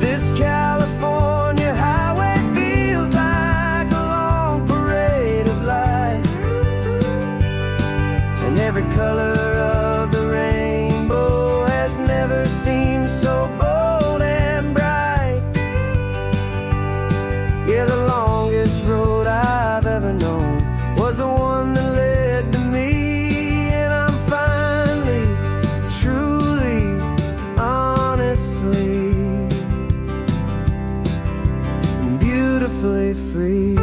This California highway feels like a long parade of light, and every color of the rainbow has never seemed so bold and bright. Yeah, the longest road I've ever known was the one that led to me, and I'm finally, truly, honestly, and beautifully free.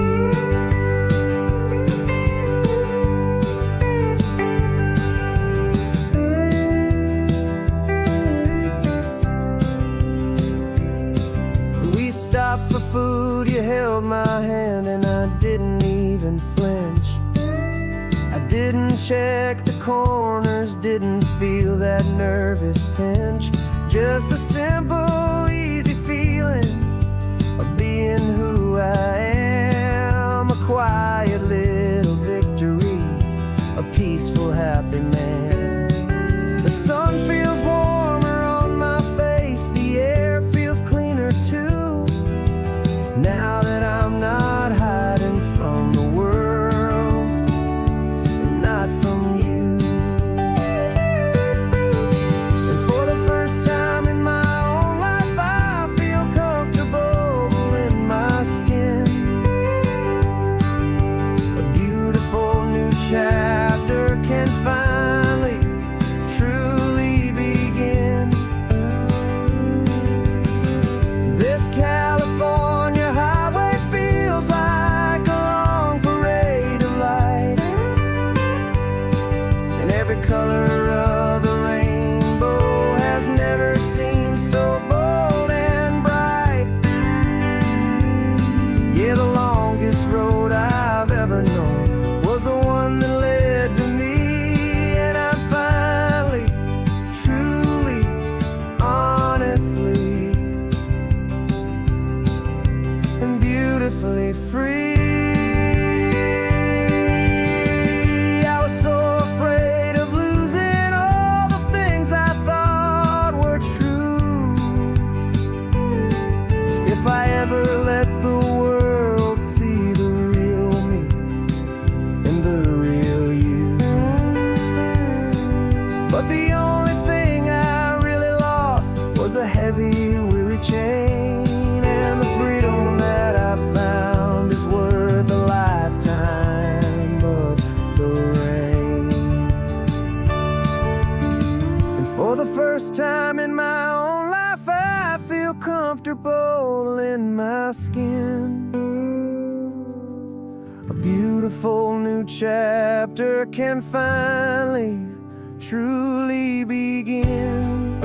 We stopped for food, you held my hand, and I didn't even flinch. I didn't check the corners, didn't feel that nervous pinch. Just a simple, easy feeling of being who I am, a quiet my skin. A beautiful new chapter can finally, truly begin.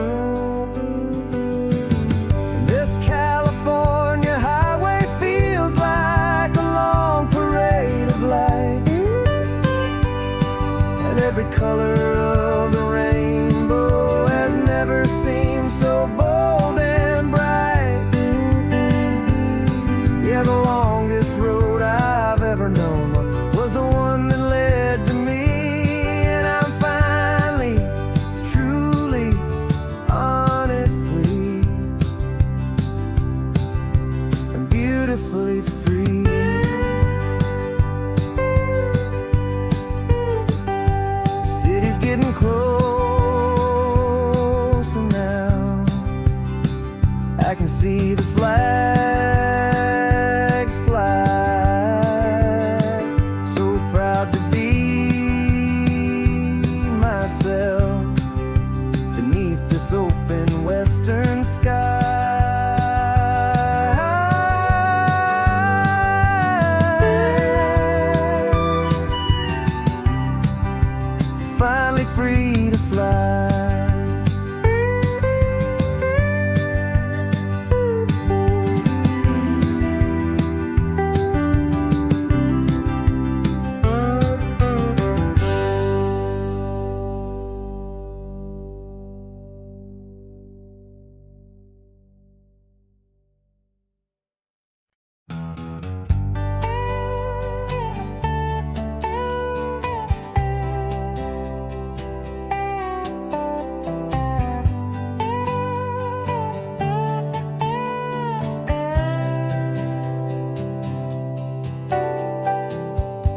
This California highway feels like a long parade of light, and every color of the rainbow has never seemed so bold and bright. Yeah, the longest road I've ever known was the one that led to me, and I'm finally, truly, honestly, and beautifully free. The city's getting closer now. I can see the flags fly. So proud to be myself beneath this open western sky. Finally free to fly.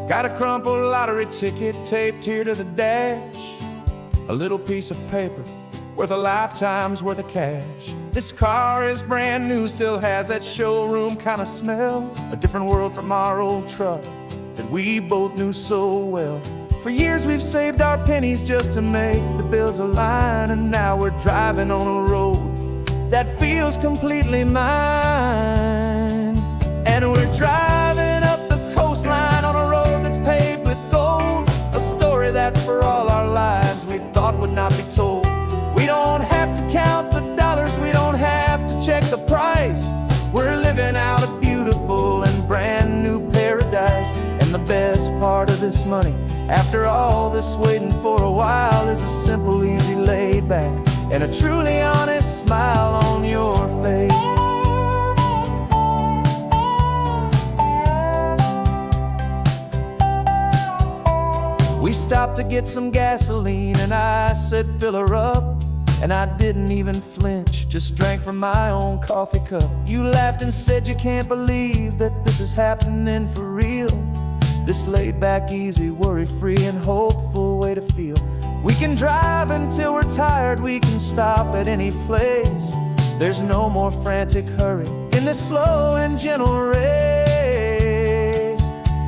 Got a crumpled lottery ticket taped here to the dash, a little piece of paper worth a lifetime's worth of cash. This car is brand new, still has that showroom kind of smell, a different world from our old truck that we both knew so well. For years we've saved our pennies just to make the bills align, and now we're driving on a road that feels completely mine. And we're driving up the coastline on a road that's paved with gold, a story that for all our lives we thought would not be told. We don't have to count the dollars, we don't have to check the price. We're living out a beautiful and brand new paradise. And the best part of this money, after all this waiting for a while, is a simple, easy, laid back, and a truly honest smile on your face. We stopped to get some gasoline, and I said, fill her up. And I didn't even flinch, just drank from my own coffee cup. You laughed and said you can't believe that this is happening for real. This laid back, easy, worry-free and hopeful way to feel. We can drive until we're tired, we can stop at any place. There's no more frantic hurry in this slow and gentle race.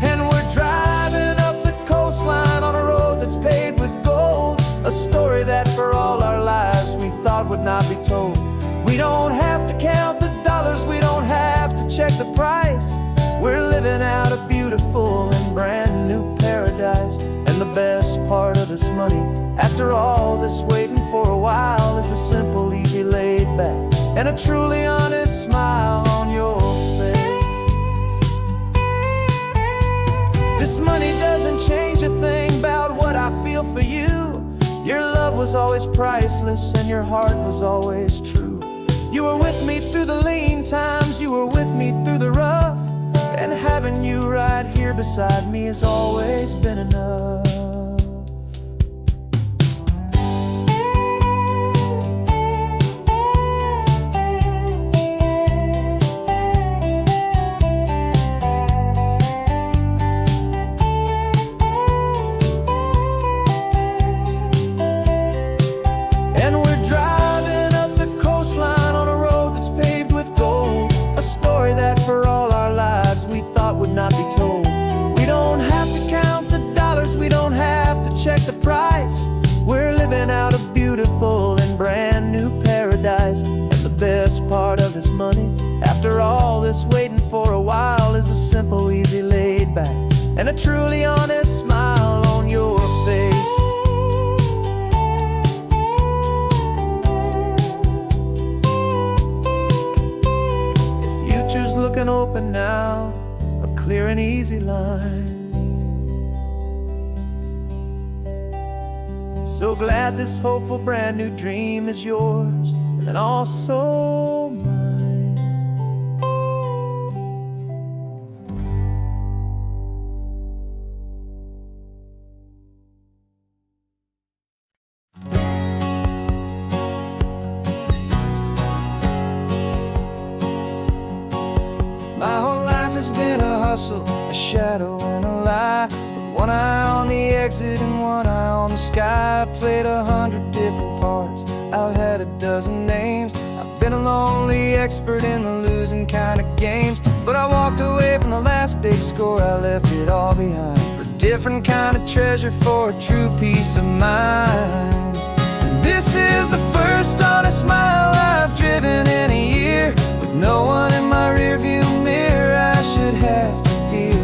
And we're driving up the coastline on a road that's paved with gold, a story that for all our lives we thought would not be told. We don't have to count the dollars, we don't have to check the price. We're living out a beautiful and brand new paradise. And the best part of this money, after all this waiting for a while, is the simple, easy, laid back, and a truly honest smile on your face. This money doesn't change a thing about what I feel for you. Your love was always priceless and your heart was always true. You were with me through the lean times, you were with me through the rough, and having you right here beside me has always been enough. Would not be told. We don't have to count the dollars, we don't have to check the price. We're living out a beautiful and brand new paradise. And the best part of this money, after all this that's waiting for a while is the simple, easy, laid back, and a truly honest smile on your face. The future's looking open now, a clear and easy line. So glad this hopeful brand new dream is yours and also mine. My whole life has been a hustle, a shadow and a lie. One eye on the exit and one eye on the sky. I played 100 different parts, I've had a dozen names. I've been a lonely expert in the losing kind of games. But I walked away from the last big score, I left it all behind for a different kind of treasure, for a true peace of mind. And this is the first honest mile I've driven in a year, with no one in my rearview mirror I should have to fear.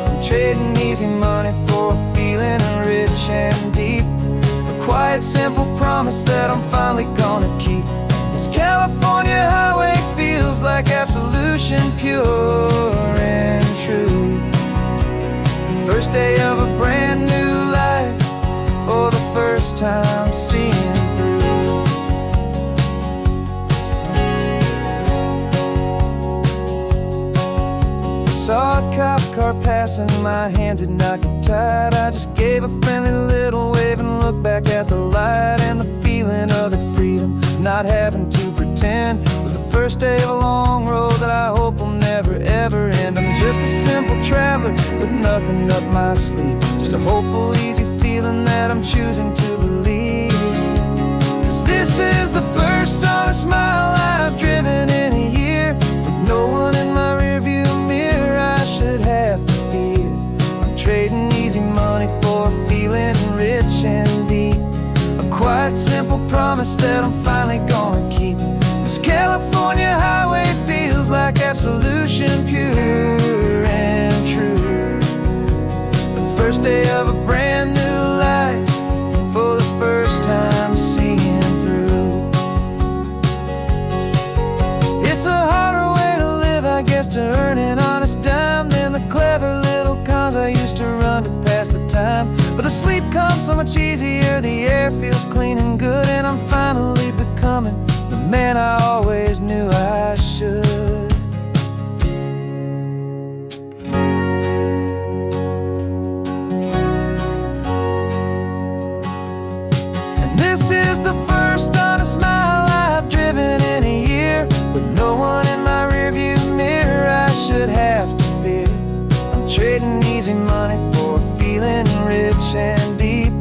I'm trading easy money for a feeling rich and deep, a quiet, simple promise that I'm finally gonna keep. This California highway feels like absolution, pure and true. The first day of a brand new life, for the first time seeing through. Saw a cop car passing, my hands had not get tied. I just gave a friendly little wave and looked back at the light. And the feeling of the freedom, not having to pretend, was the first day of a long road that I hope will never ever end. I'm just a simple traveler with nothing up my sleeve, just a hopeful, easy feeling that I'm choosing to believe. 'Cause this is the first honest mile I've driven in a year, with no one in my rearview mirror I should have to fear. I'm trading easy money for a feeling rich and deep, a quiet, simple promise that I'm finally gonna keep. This California highway feels like absolution, pure and true. The first day of a brand new life, for the first time seeing through. It's a harder way to live, I guess, to earn an honest dime than the clever little cons I used to run to pass the time. But the sleep comes so much easier, the air feels clean and good, and I'm finally becoming the man I always knew I should. And this is the first honest mile I've driven in a year, with no one in my rearview mirror I should have to fear. I'm trading easy money for a feeling rich and deep,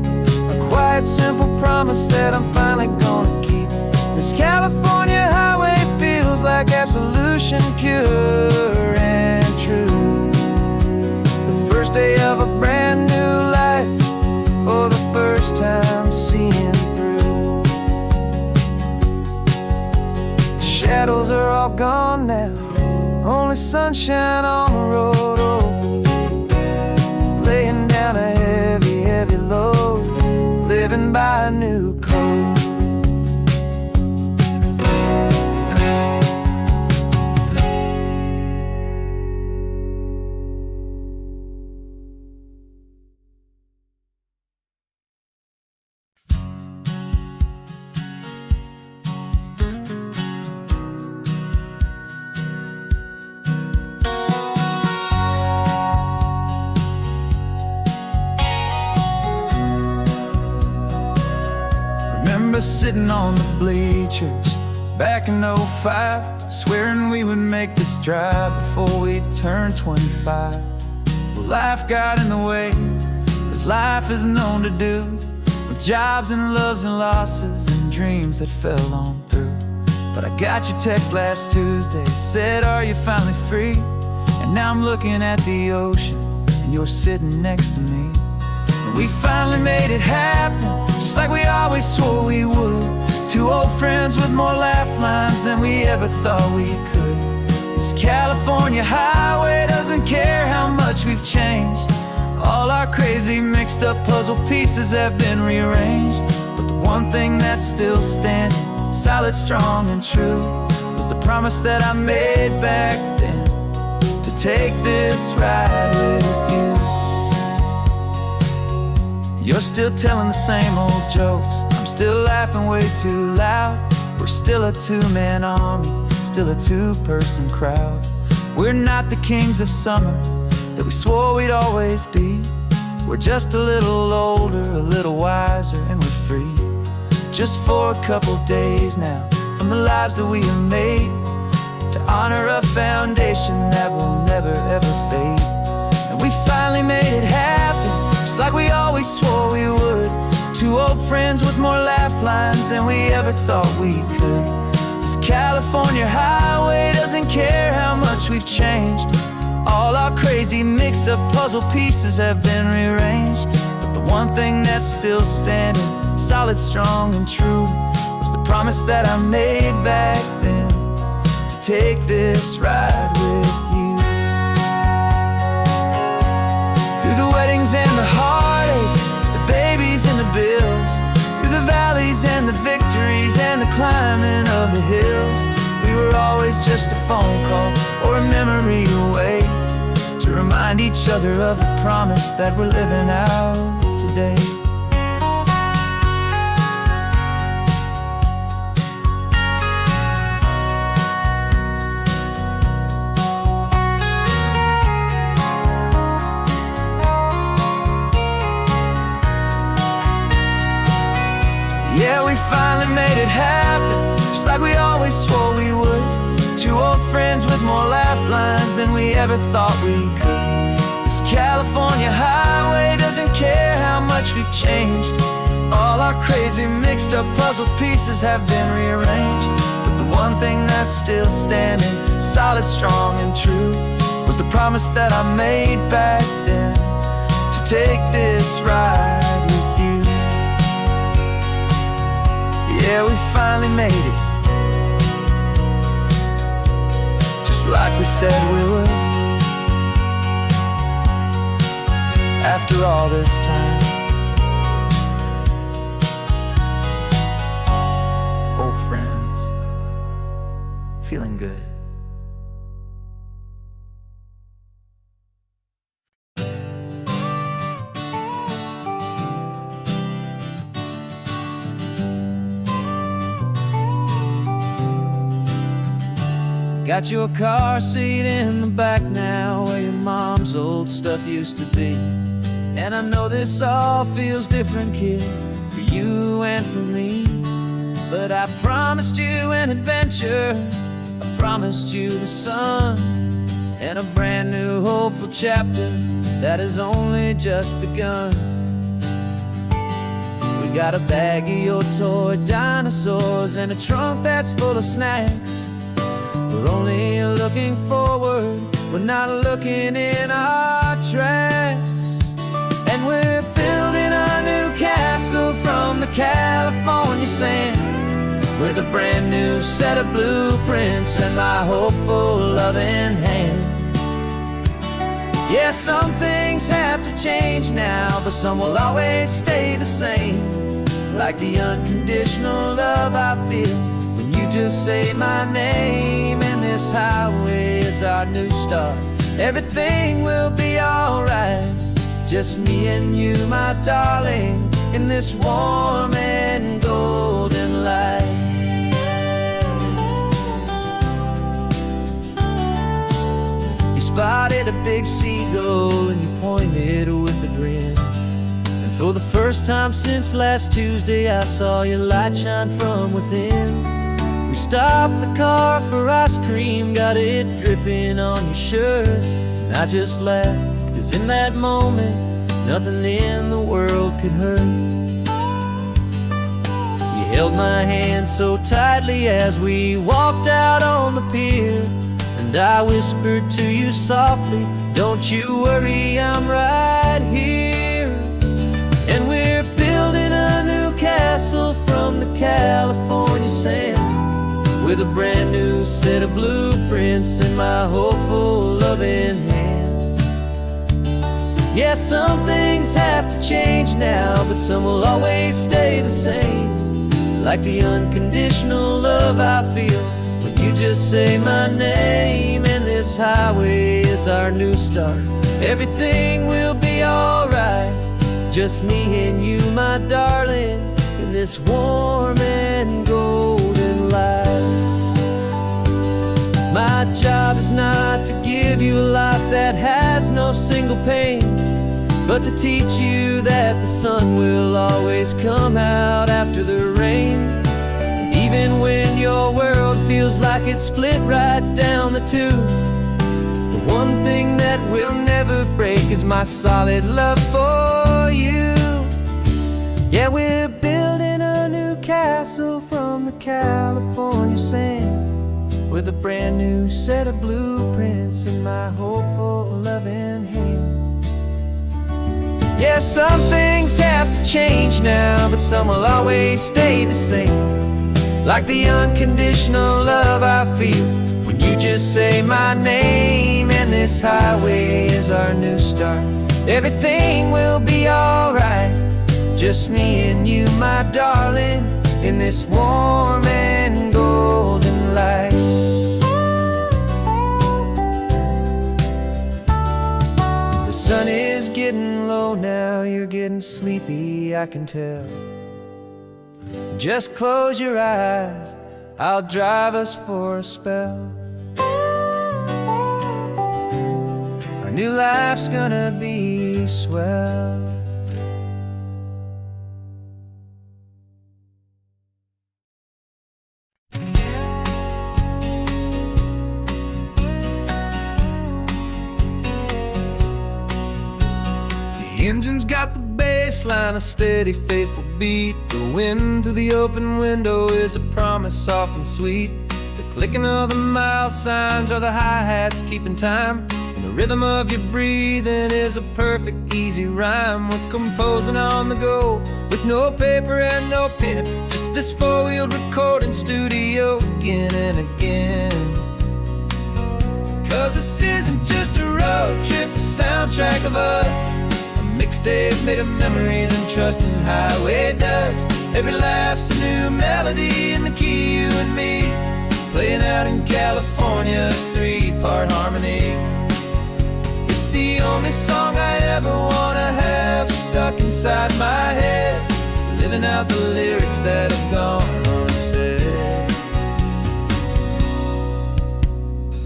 a quiet, simple promise that I'm finally gonna keep. This California highway feels like absolution, pure and true. The first day of a brand new life, for the first time seeing through. The shadows are all gone now, only sunshine on the road. Oh, laying down a heavy, heavy load, living by a new code. Sitting on the bleachers back in '05, swearing we would make this drive before we turned 25. Well, life got in the way, as life is known to do, with jobs and loves and losses and dreams that fell on through. But I got your text last Tuesday, said, are you finally free? And now I'm looking at the ocean, and you're sitting next to me. We finally made it happen, just like we always swore we would. Two old friends with more laugh lines than we ever thought we could. This California highway doesn't care how much we've changed. All our crazy mixed up puzzle pieces have been rearranged, but the one thing that's still standing, solid, strong, and true, was the promise that I made back then, to take this ride with you. You're still telling the same old jokes, I'm still laughing way too loud. We're still a two-man army, still a two-person crowd. We're not the kings of summer that we swore we'd always be. We're just a little older, a little wiser, and we're free. Just for a couple days now, from the lives that we have made, to honor a foundation that will never ever fade. And we finally made it happen, just like we always swore we would. Two old friends with more laugh lines than we ever thought we could. This California highway doesn't care how much we've changed. All our crazy mixed up puzzle pieces have been rearranged, but the one thing that's still standing, solid, strong, and true, was the promise that I made back then, to take this ride with you. Through the weddings and the heartaches, the babies and the bills, through the valleys and the victories and the climbing of the hills, we were always just a phone call or a memory away, to remind each other of the promise that we're living out today. Yeah, we finally made it happen, just like we always swore we would. Two old friends with more laugh lines than we ever thought we could. This California highway doesn't care how much we've changed. All our crazy mixed up puzzle pieces have been rearranged, but the one thing that's still standing, solid, strong, and true, was the promise that I made back then, to take this ride with you. Yeah, we finally made it, just like we said we would. After all this time, old friends, feeling good. Got your car seat in the back now, where your mom's old stuff used to be. And I know this all feels different, kid, for you and for me. But I promised you an adventure, I promised you the sun, and a brand new hopeful chapter that has only just begun. We got a bag of your toy dinosaurs and a trunk that's full of snacks. We're only looking forward, we're not looking in our tracks. And we're building a new castle from the California sand, with a brand new set of blueprints and my hopeful loving hand. Yeah, some things have to change now, but some will always stay the same, like the unconditional love I feel when you just say my name. And this highway is our new start, everything will be alright. Just me and you, my darling, in this warm and golden light. You spotted a big seagull and you pointed with a grin. And for the first time since last Tuesday, I saw your light shine from within. We stopped the car for ice cream, got it dripping on your shirt, and I just laughed, 'cause in that moment, nothing in the world could hurt. You held my hand so tightly as we walked out on the pier, and I whispered to you softly, don't you worry, I'm right here. And we're building a new castle from the California sand, with a brand new set of blueprints in my hopeful, loving hand. Yeah, some things have to change now, but some will always stay the same. Like the unconditional love I feel when you just say my name. And this highway is our new start. Everything will be alright, just me and you, my darling, in this warm and golden light. My job is not to give you a life that has no single pain, but to teach you that the sun will always come out after the rain. And even when your world feels like it's split right down the tube, the one thing that will never break is my solid love for you. Yeah, we're building a new castle from the California sand, with a brand new set of blueprints in my hopeful, loving hand. Yeah, some things have to change now, but some will always stay the same. Like the unconditional love I feel when you just say my name. And this highway is our new start. Everything will be alright, just me and you, my darling, in this warm and golden light. The sun is getting low now, you're getting sleepy, I can tell. Just close your eyes, I'll drive us for a spell. Our new life's gonna be swell. The engine's got the bass line, a steady, faithful beat. The wind through the open window is a promise soft and sweet. The clicking of the mile signs are the hi-hats keeping time, and the rhythm of your breathing is a perfect, easy rhyme. We're composing on the go with no paper and no pen, just this four-wheeled recording studio again and again. 'Cause this isn't just a road trip, the soundtrack of us, mixtape made of memories and trust in highway dust. Every laugh's a new melody in the key, you and me, playing out in California's three-part harmony. It's the only song I ever wanna have stuck inside my head, living out the lyrics that have gone unsaid.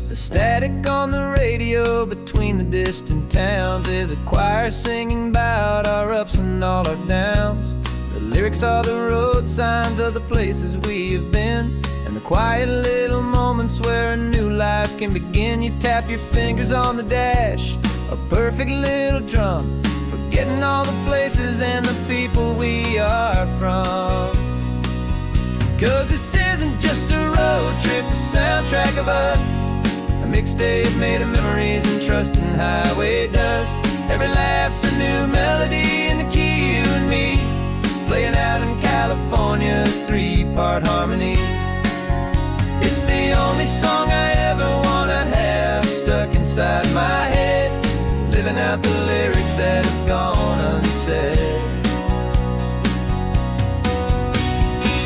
The static on the radio between the distant towns is a choir singing about our ups and all our downs. The lyrics are the road signs of the places we have been, and the quiet little moments where a new life can begin. You tap your fingers on the dash, a perfect little drum, forgetting all the places and the people we are from. 'Cause this isn't just a road trip, the soundtrack of us, a mixtape made of memories and trust in highway dust. Every laugh's a new melody in the key, you and me, playing out in California's three-part harmony. It's the only song I ever wanna have stuck inside my head, living out the lyrics that have gone unsaid.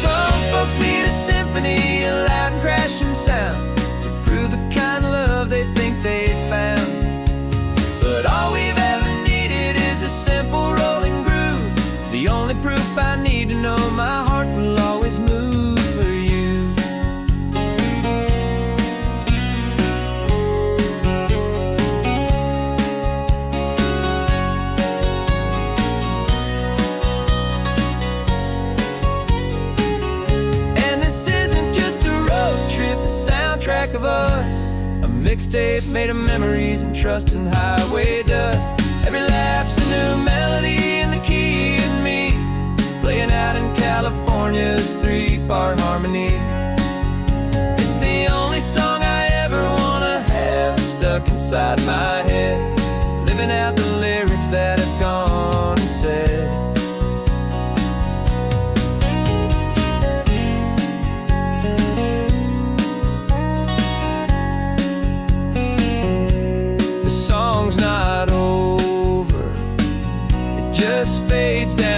Some folks need a symphony, a loud and crashing sound, to prove the kind of love they think they found. But all we've ever needed is a simple rolling groove, the only proof I need to know my heart will always move for you. And this isn't just a road trip, the soundtrack of us, a mixtape made of memories and trust in highway dust. Every laugh's a new melody in the key, and me, playing out in California's three-part harmony. It's the only song I ever wanna have stuck inside my head, living out the lyrics that have gone unsaid. just fades down.